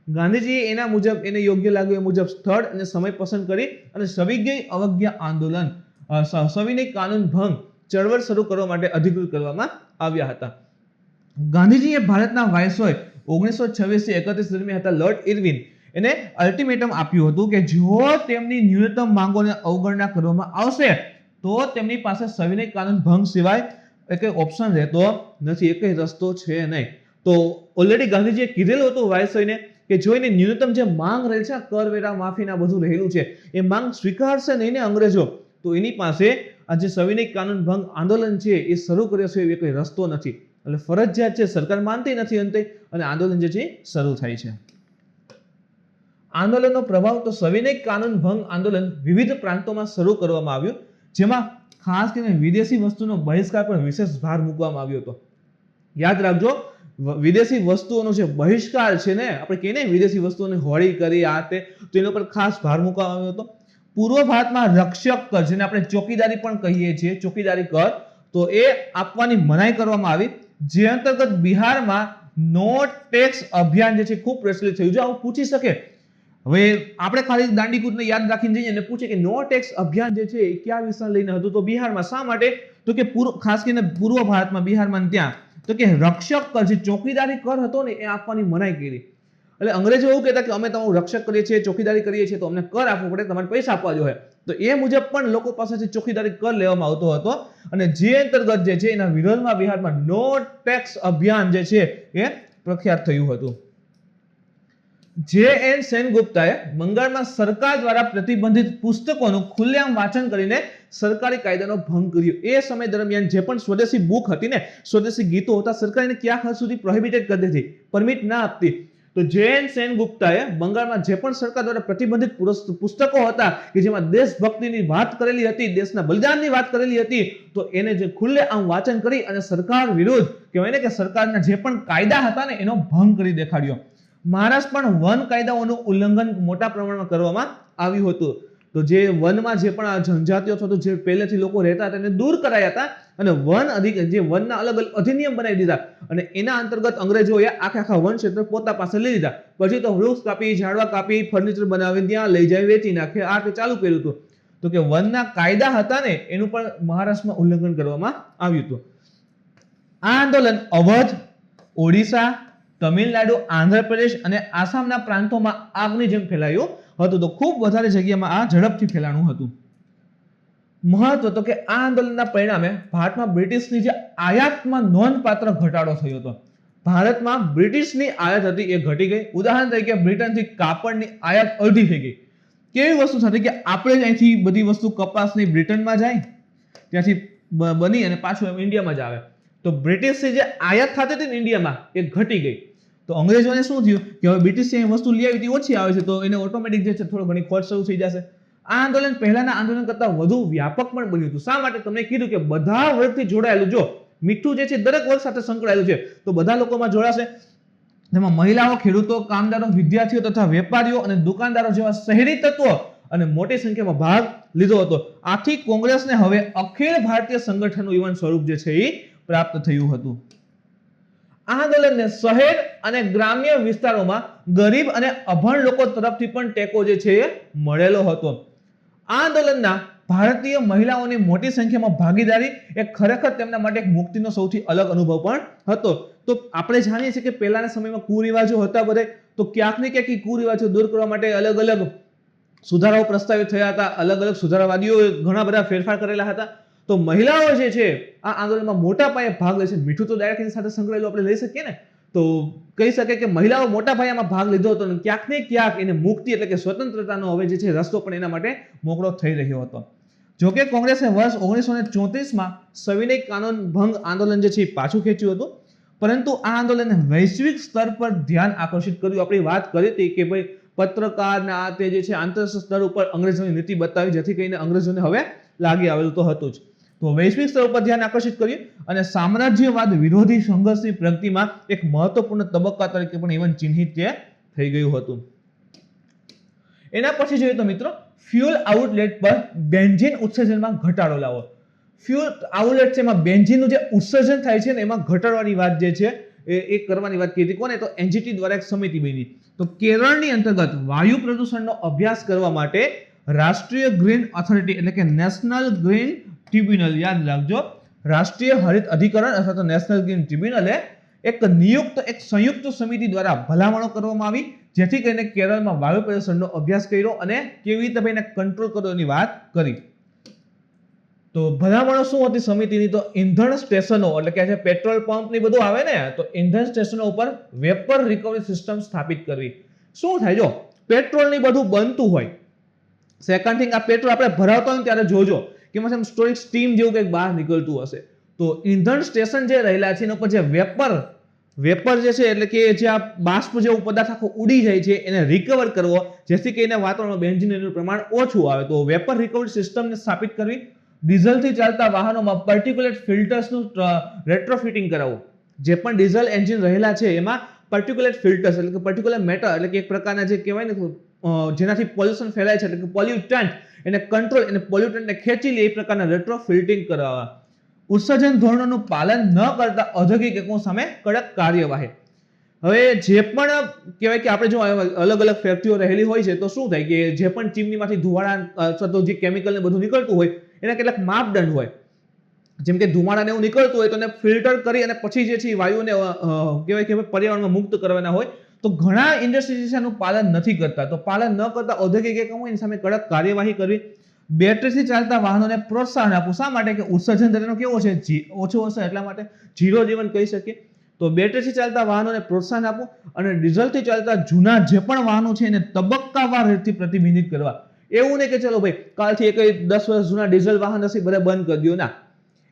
ગાંધીજીએ એના મુજબ એને યોગ્ય લાગ્યું એ મુજબ સ્થળ અને સમય પસંદ કરી અને સવિનય અવજ્ઞા આંદોલન સવિનય કાનૂન ભંગ ચળવળ શરૂ કરવા માટે અધિકૃત કરવામાં આવ્યા હતા. ગાંધીજીએ ભારતના વાયસરોય 1926 થી 31 દરમિયાન હતા લોર્ડ ઇરવિન એને અલ્ટિમેટમ આપ્યું હતું કે જો તેમની ન્યૂનતમ માંગોને અવગણના કરવામાં આવશે તો તેમની પાસે સવિનય કાનૂન ભંગ સિવાય એક ઓપ્શન રહેતો નથી, એક રસ્તો છે નહીં. તો ઓલરેડી ગાંધીજીએ કીધેલું હતું વાયસરોયને કે જો એની ન્યૂનતમ જે માંગ રહે છે કરવેરા માફીના બધું રહેલું છે એ માંગ સ્વીકારશે નહીં ને અંગ્રેજો, તો એની પાસે આ જે સવિનય કાનૂન ભંગ આંદોલન છે એ શરૂ કર્યો છે એ કોઈ રસ્તો નથી. એટલે ફરજિયાત છે, સરકાર માનતી નથી અંતે અને આંદોલન જે છે શરૂ થાય છે. આંદોલનનો પ્રભાવ તો સવિનય કાનૂન ભંગ આંદોલન વિવિધ પ્રાંતોમાં શરૂ કરવામાં આવ્યું, જેમાં ખાસ કરીને વિદેશી વસ્તુનો બહિષ્કાર પર વિશેષ ભાર મૂકવામાં આવ્યો હતો. યાદ રાખજો, વિદેશી વસ્તુઓનો જે બહિષ્કાર છે ને, આપણે કહીએ ને વિદેશી વસ્તુઓની હોળી કરી આ તે, તો એના પર ખાસ ભાર મૂકવામાં આવ્યો હતો. પૂર્વ ભારતમાં રક્ષક કર જેને આપણે ચોકીદારી પણ કહીએ છીએ, ચોકીદારી કર, તો એ આપવાની મનાઈ કરવામાં આવી. જે અંતર્ગત બિહારમાં નો ટેક્સ અભિયાન જે છે ખૂબ પ્રચલિત થયું. જો આવું પૂછી શકે, હવે આપણે ખાલી દાંડીકૂટને યાદ રાખીને જઈએ અને પૂછે કે નો ટેક્સ અભિયાન જે છે એ કયા વિસ્તાર લઈને હતું, તો બિહારમાં. શા માટે? તો કે ખાસ કરીને પૂર્વ ભારતમાં બિહારમાં ત્યાં તો કે રક્ષક કર જે ચોકીદારી કર હતો ને એ આપવાની મનાઈ કરી. એટલે અંગ્રેજો એવું કહેતા કે અમે તમારું રક્ષક કરીએ છીએ, ચોકીદારી કરીએ છીએ, તો અમને કર આપવો પડે, તમારે પૈસા આપવા જોઈએ. તો એ મુજબ પણ લોકો પાસેથી ચોકીદારી કર લેવામાં આવતો હતો અને જે અંતર્ગત જે છે એના વિરોધમાં બિહારમાં નો ટેક્સ અભિયાન જે છે એ પ્રખ્યાત થયું હતું. જે.એન. સેનગુપ્તાએ બંગાળમાં સરકાર દ્વારા પ્રતિબંધિત પુસ્તકોનું ખુલ્લેઆમ વાંચન કરીને સરકારી કાયદાનો ભંગ કર્યો. એ સમય દરમિયાન જે પણ સ્વદેશી બુક હતી ને, સ્વદેશી ગીતો હતા, સરકાર એને ક્યાં હદ સુધી પ્રોહિબિટેડ કરી દીધી, પરમિટ ના આપતી. તો જે.એન. સેનગુપ્તાએ બંગાળમાં જે પણ સરકાર દ્વારા પ્રતિબંધિત પુસ્તકો હતા કે જેમાં દેશભક્તિની વાત કરેલી હતી, દેશના બલિદાનની વાત કરેલી હતી, તો એને જે ખુલ્લેઆમ વાંચન કરી અને સરકાર વિરુદ્ધ કહેવાય ને કે સરકારના જે પણ કાયદા હતા ને એનો ભંગ કરી દેખાડ્યો. મહારાષ્ટ્ર પણ વન કાયદાઓનું ઉલ્લંઘન મોટા પ્રમાણમાં કરવામાં આવ્યું હતું. તો જે વનમાં જે પણ આ જનજાતિઓ અથવા જે પહેલેથી લોકો રહેતા હતા એને દૂર કરાયા હતા અને જે વનના અલગ અલગ અધિનિયમ બનાવી દીધા અને એના અંતર્ગત અંગ્રેજોએ આખા વન ક્ષેત્ર પોતા પાસે લઈ લીધા. પછી તો વૃક્ષ કાપી, ઝાડવા કાપી, ફર્નિચર બનાવી ત્યાં લઈ જાય, વેચી નાખે, આ તે ચાલુ કર્યું હતું. તો કે વનના કાયદા હતા ને એનું પણ મહારાષ્ટ્રમાં ઉલ્લંઘન કરવામાં આવ્યું હતું. આ આંદોલન અવધ, ઓડિશા, તમિલનાડુ, આંધ્રપ્રદેશ અને આસામના પ્રાંતોમાં આગની જેમ ફેલાયું હતું. તો ખૂબ વધારે જગ્યામાં આ ઝડપથી ફેલાણું હતું. મહત્વ તો કે આ આંદોલનના પરિણામે ભારતમાં બ્રિટિશની જે આયાતમાં નોંધપાત્ર ઘટાડો થયો હતો. ભારતમાં બ્રિટિશની આયાત હતી એ ઘટી ગઈ. ઉદાહરણ તરીકે બ્રિટનથી કાપડની આયાત અડધી થઈ ગઈ. કેવી વસ્તુ સાથે કે આપણે જ અહીંથી બધી વસ્તુ કપાસની બ્રિટનમાં જાય, ત્યાંથી બની અને પાછું ઇન્ડિયામાં જ આવે. તો બ્રિટિશની જે આયાત થતી હતી ને ઇન્ડિયામાં એ ઘટી ગઈ. તો અંગ્રેજોને શું થયું કે હવે બ્રિટિશની વસ્તુ લઈ આવી હતી ઓછી આવે છે, તો એને ઓટોમેટિક જે છે થોડો ઘણી ખોટ શરૂ થઈ જશે. આ આંદોલન પહેલાના આંદોલન કરતા વધુ વ્યાપક પણ બન્યું હતું. શા માટે? તમને કીધું કે બધા વર્ગથી જોડાયેલું. જો મીઠું જે છે દરેક વર્ગ સાથે સંકળાયેલું છે, તો બધા લોકોમાં જોડાશે. જેમાં મહિલાઓ, ખેડૂતો, કામદારો, વિદ્યાર્થીઓ તથા વેપારીઓ અને દુકાનદારો જેવા શહેરી તત્વો અને મોટી સંખ્યામાં ભાગ લીધો હતો. આથી કોંગ્રેસને હવે અખિલ ભારતીય સંગઠનનું ઇવન સ્વરૂપ જે છે એ પ્રાપ્ત થયું હતું. આ આંદોલનને શહેર અને ગ્રામ્ય વિસ્તારોમાં ગરીબ અને અભણ લોકો તરફથી પણ ટેકો જે છે એ મળેલો હતો. આ આંદોલનના ભારતીય મહિલાઓની મોટી સંખ્યામાં ભાગીદારી એ ખરેખર તેમના માટે એક મુક્તિનો સૌથી અલગ અનુભવ પણ હતો. તો આપણે જાણીએ છીએ કે પહેલાના સમયમાં કુરિવાજો હતા બધે, તો ક્યાંક ને ક્યાંક કુરિવાજો દૂર કરવા માટે અલગ અલગ સુધારાઓ પ્રસ્તાવિત થયા હતા. અલગ અલગ સુધારાવાદીઓ ઘણા બધા ફેરફાર કરેલા હતા. તો મહિલાઓ જે છે આ આંદોલનમાં મોટા પાયે ભાગ લે છે. મીઠું તો ડાયરેક્ટ એની સાથે સંકળાયેલું આપણે લઈ શકીએ ને, તો કહી શકે કે મહિલાઓ મોટા પાયે આમાં ભાગ લીધો હતો અને ક્યાંક ને ક્યાંક એને મુક્તિ એટલે કે સ્વતંત્રતાનો હવે જે છે રસ્તો પણ એના માટે મોકળો થઈ રહ્યો હતો. જોકે કોંગ્રેસે વર્ષ 1934માં સવિનય કાનૂન ભંગ આંદોલન જે છે એ પાછું ખેંચ્યું હતું, પરંતુ આ આંદોલને વૈશ્વિક સ્તર પર ધ્યાન આકર્ષિત કર્યું. આપણી વાત કરી હતી કે ભાઈ પત્રકારના આ તે જે છે આંતરરાષ્ટ્રીય સ્તર ઉપર અંગ્રેજોની નીતિ બતાવી, જેથી કરીને અંગ્રેજોને હવે લાગી આવેલું તો હતું જ. તો વૈશ્વિક સ્તર ઉપર ધ્યાન આકર્ષિત કર્યું અને સામ્રાજ્યવાદ વિરોધી સંઘર્ષની પ્રગતિમાં એક મહત્વપૂર્ણ તબક્કા તરીકે પણ ઇવન ચિહ્નિત થઈ ગયું હતું. એના પછી જોઈએ તો મિત્રો ફ્યુઅલ આઉટલેટ પર બેન્ઝીન ઉત્સર્જનમાં ઘટાડો લાવો. ફ્યુઅલ આઉટલેટ છે એમાં બેન્ઝીનનું જે ઉત્સર્જન થાય છે ને એમાં ઘટાડવાની વાત જે છે એ કરવાની વાત કીધી. કોને? તો એનજીટી દ્વારા એક સમિતિ બની. તો કેરળની અંતર્ગત વાયુ પ્રદૂષણનો અભ્યાસ કરવા માટે રાષ્ટ્રીય ગ્રીન ઓથોરિટી એટલે કે નેશનલ ગ્રીન ટ્રિબ્યુનલ, યાદ રાખજો, રાષ્ટ્રીય હરિત અધિકરણ અથવા તો નેશનલ ગ્રીન ટ્રિબ્યુનલે એક સંયુક્ત સમિતિ દ્વારા ભલામણો કરવામાં આવી, જેથી કરીને કેરળમાં વાયુ પ્રદૂષણનો અભ્યાસ કર્યો અને કેવી રીતે એને કંટ્રોલ કરવાની વાત કરી. તો ભલામણો શું હતી સમિતિની? તો ઇંધણ સ્ટેશનો એટલે કે જે પેટ્રોલ પંપ ની બધું આવે ને, તો ઇંધણ સ્ટેશનો ઉપર વેપર રિકવરી સિસ્ટમ સ્થાપિત કરવી. શું થાય જો પેટ્રોલ ની બધું બનતું હોય, સેકન્ડ થિંગ આ પેટ્રોલ આપણે ભરાવતા હોય ત્યારે જોજો કે એમાં સ્ટોરિક સ્ટીમ જેવું કંઈક બહાર નીકળતું હશે. તો ઇંધણ સ્ટેશન જે રહેલા છે એના ઉપર જે વેપર જે છે એટલે કે જે આ બાષ્પ જેવું પદાર્થ આખો ઉડી જાય છે એને રિકવર કરવો, જેથી કરીને વાતાવરણમાં બેન્ઝીનનું પ્રમાણ ઓછું આવે. તો વેપર રિકવરી સિસ્ટમને સ્થાપિત કરવી. ડીઝલથી ચાલતા વાહનોમાં પર્ટિક્યુલેટ ફિલ્ટર્સનું રેટ્રોફિટિંગ કરાવવું. જે પણ ડીઝલ એન્જિન રહેલા છે એમાં પર્ટિક્યુલેટ ફિલ્ટર્સ એટલે કે પર્ટિક્યુલર મેટર એટલે કે એક પ્રકારના જે કહેવાય ને જેનાથી પોલ્યુશન ફેલાય છે એટલે કે પોલ્યુટન્ટ એને કંટ્રોલ એને પોલ્યુટન્ટને ખેંચી લે એ પ્રકારના રેટ્રોફિલ્ટિંગ કરાવવા. ઉત્સર્જન ધોરણોનું પાલન ન કરતા ઔદ્યોગિક એકમો સામે કડક કાર્યવાહી. હવે જે પણ કહેવાય કે આપણે જો અલગ અલગ ફેક્ટરીઓ રહેલી હોય છે તો શું થાય કે જે પણ ચીમનીમાંથી ધુવાડા અથવા તો જે કેમિકલ ને બધું નીકળતું હોય એના કેટલાક માપદંડ હોય. જેમ કે ધુમાડાને એવું નીકળતું હોય તો એને ફિલ્ટર કરી અને પછી જે છે વાયુને કહેવાય કે પર્યાવરણમાં મુક્ત કરવાના હોય. તો ઘણા ઇન્ડસ્ટ્રીઝનું પાલન નથી કરતા. તો પાલન ન કરતા ઔદ્યોગિક એકમો એની સામે કડક કાર્યવાહી કરવી. બેટરીથી ચાલતા વાહનોને પ્રોત્સાહન આપવું. શા માટે? કે ઉત્સર્જન દરનો કેવો છે? ઓછો હશે એટલા માટે ઝીરો જીવન કહી શકીએ. તો બેટરીથી ચાલતા વાહનોને પ્રોત્સાહન આપવું અને ડીઝલથી ચાલતા જૂના જે પણ વાહનો છે એને તબક્કાવાર રીતથી પ્રતિબંધિત કરવા. એવું નહીં કે ચલો ભાઈ કાલથી એક 10 વર્ષ જૂના ડીઝલ વાહન હશે બધા બંધ કરી દો. ના,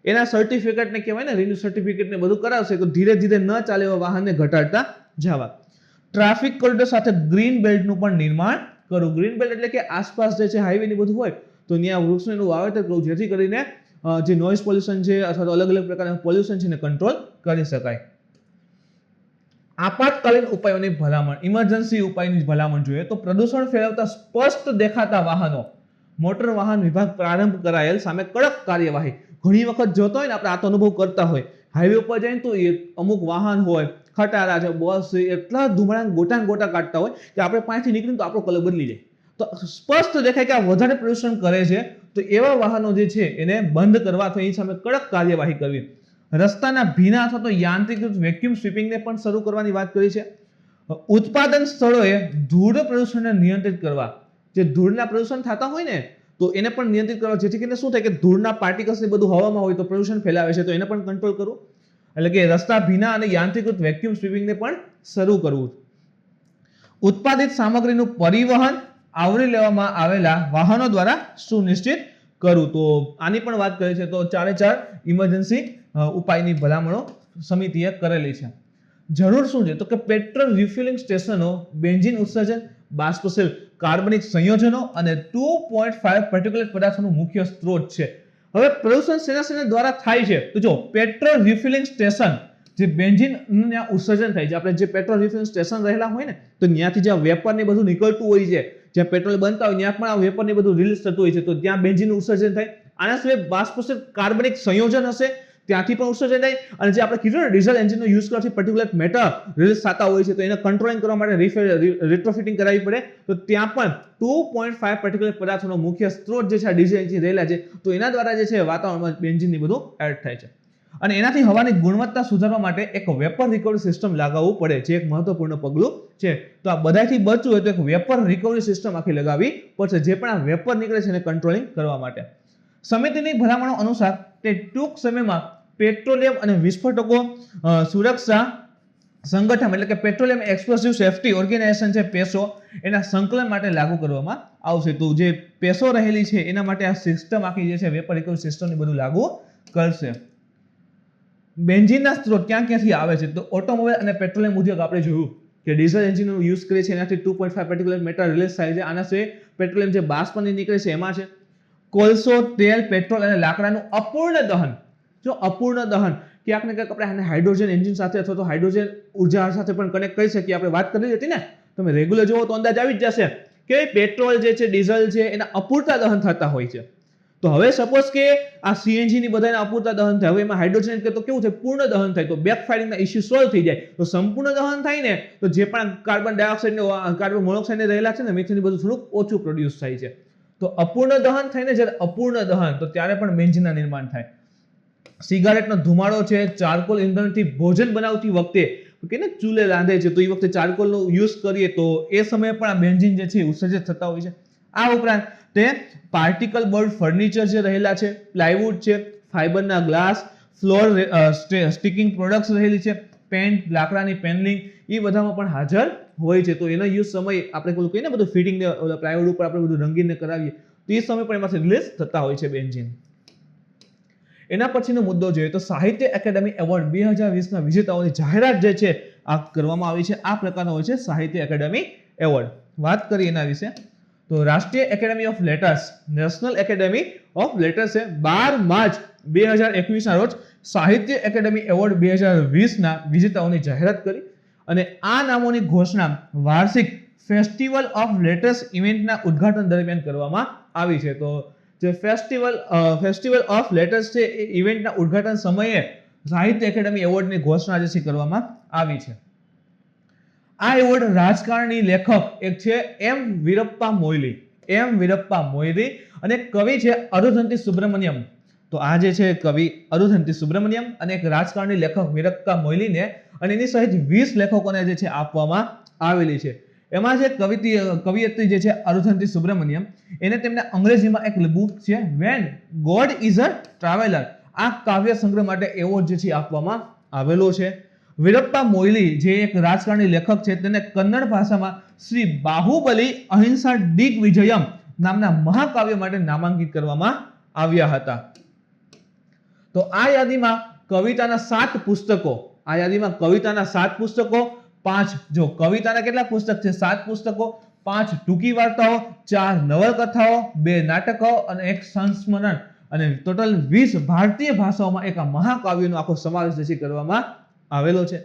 એના સર્ટિફિકેટને કહેવાય ને રિન્યુ સર્ટિફિકેટને બધું કરાવશે તો ધીરે ધીરે ન ચાલે એવા વાહનને ઘટાડતા જવા. ટ્રાફિક કોરિડોર સાથે ગ્રીન બેલ્ટનું પણ નિર્માણ કરવું. ગ્રીન બેલ્ટ એટલે કે આસપાસ જે છે હાઈવે ની બધું હોય તો ત્યાં વૃક્ષનું વાવેતર કરવું, જેથી કરીને જે નોઇઝ પોલ્યુશન છે અથવા તો અલગ અલગ પ્રકારના પોલ્યુશન છે એને કંટ્રોલ કરી શકાય. આપાતકાલીન ઉપાયોની ભલામણ, ઇમરજન્સી ઉપાયની ભલામણ જોઈએ તો પ્રદૂષણ ફેલાવતા સ્પષ્ટ દેખાતા વાહનો મોટર વાહન વિભાગ પ્રારંભ કરાયેલ સામે કડક કાર્યવાહી. ઘણી વખત જોતો હોય ને આપણે આ તો અનુભવ કરતા હોય, હાઈવે ઉપર જઈને તો અમુક વાહન હોય, ખટારા છે, બસ છે, એટલા ધુમાડા ગોટા કાઢતા હોય કે આપણે પાસેથી નીકળીને તો આપણો કલર બદલી જાય. તો સ્પષ્ટ દેખાય કે આ વધારે પ્રદૂષણ કરે છે તો એવા વાહનો જે છે એને બંધ કરવા અથવા એની સામે કડક કાર્યવાહી કરવી. રસ્તાના ભીના અથવા તો યાંત્રિકૃત વેક્યુમ સ્વીપિંગને પણ શરૂ કરવાની વાત કરી છે. ઉત્પાદન સ્થળોએ ધૂળ પ્રદૂષણને નિયંત્રિત કરવા. જે ધૂળના પ્રદૂષણ થતા હોય ને તો એને પણ નિયંત્રિત કરવા, જેથી કરીને શું થાય કે ધૂળના પાર્ટિકલ્સ ને બધું હવામાં હોય તો પ્રદૂષણ ફેલાવે છે તો એને પણ કંટ્રોલ કરવું. એટલે કે રસ્તા ભીના અને યાંત્રિકૃત વેક્યુમ સ્વીપિંગને પણ શરૂ કરવું. ઉત્પાદિત સામગ્રીનું પરિવહન આવરી લેવામાં આવેલા વાહનો દ્વારા સુનિશ્ચિત કરવું. તો આની પણ વાત કરી છે. તો 4 ઇમરજન્સી ઉપાયની ભલામણો સમિતિએ કરેલી છે. જરૂર શું છે? તો કે પેટ્રોલ રિફિલિંગ સ્ટેશનો બેન્ઝીન ઉત્સર્જન, બાષ્પશીલ કાર્બનિક સંયોજનો અને 2.5 પર્ટિક્યુલેટ પદાર્થોનું મુખ્ય સ્ત્રોત છે. હવે પ્રદૂષણ શેના દ્વારા થાય છે? તો જો પેટ્રોલ રિફિલિંગ સ્ટેશન જે બેન્ઝિન ત્યાં ઉત્સર્જન થાય છે. આપણે જે પેટ્રોલ રિફિલિંગ સ્ટેશન રહેલા હોય ને તો ત્યાંથી જ્યાં વેપર ને બધું નીકળતું હોય છે, જ્યાં પેટ્રોલ બનતા હોય ત્યાં પણ આ વેપર ને બધું રિલીઝ થતું હોય છે, તો ત્યાં બેન્ઝિનનું ઉત્સર્જન થાય. આના સિવાય બાષ્પોત્સર્જિત કાર્બનિક સંયોજન હશે, ત્યાંથી પણ ઉત્સર્જન થાય. અને જે આપણે કીધું ને ડીઝલ એન્જિનનો યુઝ કરવાથી પર્ટિક્યુલર મેટર રિલીઝ થતા હોય છે, તો એને કંટ્રોલિંગ કરવા માટે રિટ્રોફિટિંગ કરાવવી પડે. તો ત્યાં પણ 2.5 પર્ટિક્યુલર પદાર્થોનો મુખ્ય સ્ત્રોત જે છે આ ડીઝલ એન્જિન રહેલા છે, તો એના દ્વારા જે છે વાતાવરણમાં બેન્ઝિન બધું એડ થાય છે. અને એનાથી હવાની ગુણવત્તા સુધારવા માટે એક વેપર રિકવરી સિસ્ટમ લગાવવું પડે, જે એક મહત્વપૂર્ણ પગલું છે. તો આ બધાથી બચવું હોય તો એક વેપર રિકવરી સિસ્ટમ આખી લગાવવી પડશે, જે પણ આ વેપર નીકળે છે એને કંટ્રોલિંગ કરવા માટે. સમિતિની ભલામણો અનુસાર તે ટૂંક સમયમાં પેટ્રોલિયમ અને વિસ્ફોટકો સુરક્ષા સંગઠન એટલે કે પેટ્રોલિયમ એક્સપ્લોઝિવ સેફ્ટી ઓર્ગેનાઇઝેશન છે પેસો, એના સંકલન માટે લાગુ કરવામાં આવશે. તો જે પેસો રહેલી છે એના માટે આ સિસ્ટમ આખી જે છે વેપર રિકવરી સિસ્ટમ બધું લાગુ કરશે. બેન્ઝિનના સ્ત્રોત ક્યાંથી આવે છે? તો ઓટોમોબાઈલ અને પેટ્રોલિયમ ઉદ્યોગ આપણે જોયું કે ડીઝલ એન્જિનનો યુઝ કરે છે, એનાથી 2.5 પર્ટિક્યુલર મેટર રિલીઝ થાય છે. આના સિવાય પેટ્રોલિયમ જે બાષ્પની નીકળે છે એમાં છે. કોલસો, તેલ, પેટ્રોલ અને લાકડાનું અપૂર્ણ દહન. જો અપૂર્ણ દહન ક્યાંક ને ક્યાંક આપણે આને હાઇડ્રોજન એન્જિન સાથે અથવા તો હાઇડ્રોજન ઉર્જા સાથે પણ કનેક્ટ કરી શકીએ. આપણે વાત કરી હતી ને, તમે રેગ્યુલર જોવો તો અંદાજ આવી જ જશે કે પેટ્રોલ જે છે, ડીઝલ છે, એના અપૂરતા દહન થતા હોય છે. તો હવે સપોઝ કે આ સીએનજી ની બધાના અપૂરતા દહન થાય, હવે એમાં હાઇડ્રોજન કે તો કેવું થાય, પૂર્ણ દહન થાય, તો બેકફાયરિંગના ઇશ્યુ સોલ્વ થઈ જાય. તો સંપૂર્ણ દહન થાય ને તો જે પણ કાર્બન ડાયોક્સાઇડ ને કાર્બન મોનોક્સાઇડ ને રહેલા છે ને મિથેન બધું થોડુંક ઓછું પ્રોડ્યુસ થાય છે. તો અપૂર્ણ દહન થાય ને જ્યારે અપૂર્ણ દહન, તો ત્યારે પણ બેન્ઝિનના નિર્માણ થાય. સિગારેટનો ધુમાડો છે, ચારકોલ ઇંધણથી ભોજન બનાવતી વખતે કે ને ચૂલે રાંધે છે, તો એ વખતે ચારકોલનો યુઝ કરીએ તો એ સમયે પણ આ બેન્ઝિન જે છે ઉત્સર્જિત થતા હોય છે. આ ઉપરાંત તે પાર્ટિકલ બોર્ડ ફર્નિચર જે રહેલા છે, પ્લાયવુડ છે, ફાઇબરના ગ્લાસ, ફ્લોર સ્ટિકિંગ પ્રોડક્ટ્સ રહેલી છે, પેન્ટ, લાકડાની પેનલિંગ, એ બધામાં પણ હાજર હોય છે. તો એનો યુઝ સમય આપણે પેલું કહીએ ને બધું ફિટિંગ પ્લાયવુડ ઉપર આપણે બધું રંગીને કરાવીએ, તો એ સમય પણ એમાંથી રિલીઝ થતા હોય છે બેન્ઝિન. એના પછીનો મુદ્દો જોઈએ તો સાહિત્ય એકેડેમી એવોર્ડ 2020ના વિજેતાઓની જાહેરાત જે છે આ કરવામાં આવી છે. આ પ્રકારનો હોય છે સાહિત્ય એકેડેમી એવોર્ડ. વાત કરીએ એના વિશે તો રાષ્ટ્રીય academy of letters, national academy of લેટર્સે 12 માર્ચ 2021 ના રોજ સાહિત્ય એકેડેમી એવોર્ડ 2020ના વિજેતાઓની જાહેરાત કરી અને આ નામોની ઘોષણા વાર્ષિક ફેસ્ટિવલ ઓફ લેટર્સ ઇવેન્ટના ઉદ્ઘાટન દરમિયાન કરવામાં આવી છે. તો જે ફેસ્ટિવલ ઓફ લેટર્સ છે એ ઇવેન્ટના ઉદ્ઘાટન સમયે સાહિત્ય એકેડેમી એવોર્ડની ઘોષણા જે છે કરવામાં આવી છે. આ એવોર્ડ રાજકારણી લેખક એક છે એમ વીરપ્પા મોઈલી અને કવિ છે અરુંધતી સુબ્રમણ્યમ. તો આ જે છે કવિ અરુંધતી સુબ્રમણ્યમ અને એક રાજકારણી લેખક વીરપ્પા મોઈલીને અને એની સહિત 20 લેખકોને જે છે આપવામાં આવેલી છે. એમાં જે કવિયત્રી જે છે અરુંધતી સુબ્રમણ્યમ, એને તેમને અંગ્રેજીમાં એક બુક છે when God is a traveller, આ કાવ્ય સંગ્રહ માટે એવોર્ડ જે છે આપવામાં આવેલો છે. વીરપ્પા મોઈલી જે એક રાજકારણી લેખક છે, તેને કન્નડ ભાષામાં શ્રી બાહુબલી અહિંસા દિગ્વિજયમ નામના મહાકાવ્ય માટે નામાંકિત કરવામાં આવ્યા હતા. તો આ યાદીમાં કવિતાના 7 પુસ્તકો, 5 જો કવિતાના કેટલા પુસ્તક છે? 7 પુસ્તકો, 5 ટૂંકી વાર્તાઓ, 4 નવલકથાઓ, 2 નાટકો અને 1 સંસ્મરણ, અને ટોટલ 20 ભારતીય ભાષાઓમાં એક મહાકાવ્યનો આખો સમાવેશ જે કરવામાં આવેલો છે.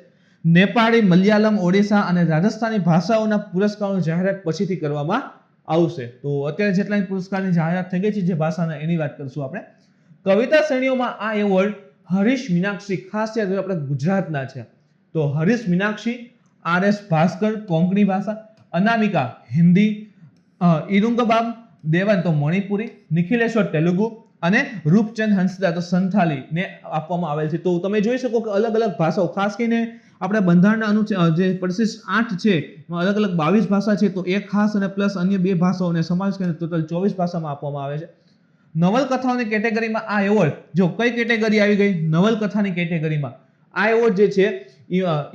નેપાળી, મલયાલમ, ઓડિશા અને રાજસ્થાની ભાષાઓના પુરસ્કારોની જાહેરાત પછીથી કરવામાં આવશે. તો અત્યારે જેટલા પુરસ્કારની જાહેરાત થઈ ગઈ છે જે ભાષાના, એની વાત કરશું આપણે. કવિતા શ્રેણીઓમાં આ એવોર્ડ હરીશ મીનાક્ષી, ખાસ યાદ આપણે ગુજરાતના છે તો હરીશ મીનાક્ષી, RS ભાસ્કર કોંકણી ભાષા, અનામિકા હિન્દી, ઇરુંગબામ દેવન તો મણિપુરી, નિખિલેશ્વર તેલુગુ અને રૂપચંદ હંસદા તો સંથાલી ને આપવામાં આવેલ છે. તો તમે જોઈ શકો કે અલગ અલગ ભાષાઓ, ખાસ કરીને આપણે બંધારણના જે પરિશિષ્ટ 8 છે એમાં અલગ અલગ 22 ભાષા છે, તો એક ખાસ અને પ્લસ અન્ય 2 ભાષાઓને સમાવેશ કરીને ટોટલ 24 ભાષામાં આપવામાં આવે છે. નવલકથાઓની કેટેગરીમાં આ એવોર્ડ, જો કઈ કેટેગરી આવી ગઈ? નવલકથાની કેટેગરીમાં આ એવોર્ડ જે છે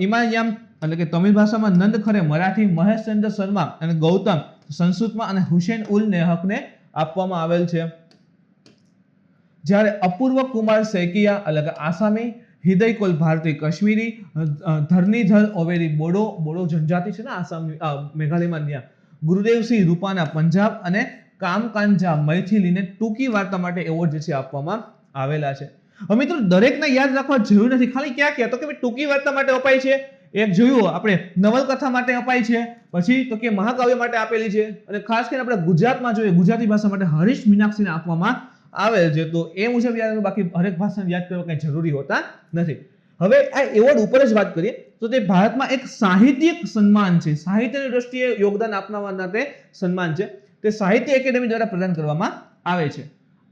ઇમાયામ એટલે કે તમિલ ભાષામાં, નંદખરે મરાઠી, મહેશચંદ્ર શર્મા અને ગૌતમ સંસ્કૃતમાં અને હુસેન ઉલ નેહકને આપવામાં આવેલ છે. જ્યારે અપૂર્વ કુમાર સૈકિયા એટલે કે આસામી, હૃદયકોલ ભારતી કાશ્મીરી, ધરણીધર ઓવેરી બોડો જનજાતિ છે ને આસામ મેઘાલયમાં ત્યાં, ગુરુદેવસિંહ રૂપાના પંજાબ અને કામકાંજા મૈથિલીને ટૂંકી વાર્તા માટે એવોર્ડ જે છે આપવામાં આવેલા છે. હવે મિત્રો દરેકને યાદ રાખવા જરૂર નથી, ખાલી ક્યાં ક્યાં તો કે ભાઈ ટૂંકી વાર્તા માટે અપાય છે, એક જોયું આપણે નવલકથા માટે અપાય છે, પછી તો કે મહાકાવ્ય માટે આપેલી છે, અને ખાસ કરીને આપણે ગુજરાતમાં જોઈએ ગુજરાતી ભાષા માટે હરીશ મીનાક્ષીને આપવામાં આવેલ છે. તો એ મુજબ યાદ રાખો, બાકી હરેક ભાષાને યાદ કરવા કંઈ જરૂરી હોતા નથી. હવે આ એવોર્ડ ઉપર જ વાત કરીએ તો તે ભારતમાં એક સાહિત્યિક સન્માન છે, સાહિત્યની દ્રષ્ટિએ યોગદાન આપનારના તે સન્માન છે, તે સાહિત્ય એકેડેમી દ્વારા પ્રદાન કરવામાં આવે છે.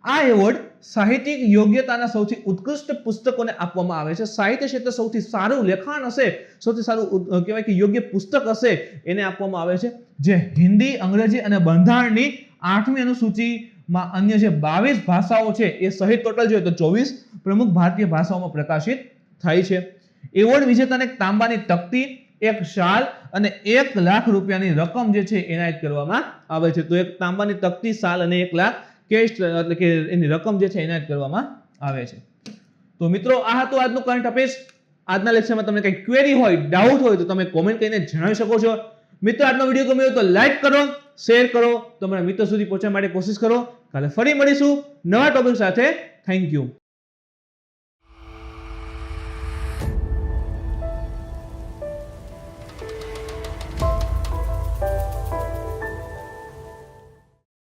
આ એવોર્ડ સાહિત્યિક યોગ્યતાના સૌથી ઉત્કૃષ્ટ પુસ્તકોને આપવામાં આવે છે. સાહિત્ય ક્ષેત્રે સૌથી સારું લેખાણ હશે, સૌથી સારું કહેવાય કે યોગ્ય પુસ્તક હશે એને આપવામાં આવે છે, જે હિન્દી, અંગ્રેજી અને બંધારણની 8મી અનુસૂચિમાં અન્ય જે 22 ભાષાઓ છે એ સહિત ટોટલ જોઈએ તો 24 પ્રમુખ ભારતીય ભાષાઓમાં પ્રકાશિત થાય છે. એવોર્ડ વિજેતાને એક તાંબાની તકતી, એક શાલ અને 1 લાખ રૂપિયાની રકમ જે છે એનાયત કરવામાં આવે છે. તો એક તાંબાની તકતી, શાલ અને 1 લાખ કેશ એટલે કે એની રકમ જે છે એનાયત કરવામાં આવે છે. તો મિત્રો આ હતું આજનું કરંટ અફેર્સ. આજના લેક્ચરમાં તમને કંઈ ક્વેરી હોય, ડાઉટ હોય તો તમે કોમેન્ટ કરીને જણાવી શકો છો. મિત્રો આજનો વિડીયો ગમ્યો તો લાઈક કરો, શેર કરો, તમારા મિત્રો સુધી પહોંચવા માટે કોશિશ કરો. કાલે ફરી મળીશું નવા ટોપિક સાથે. Thank you.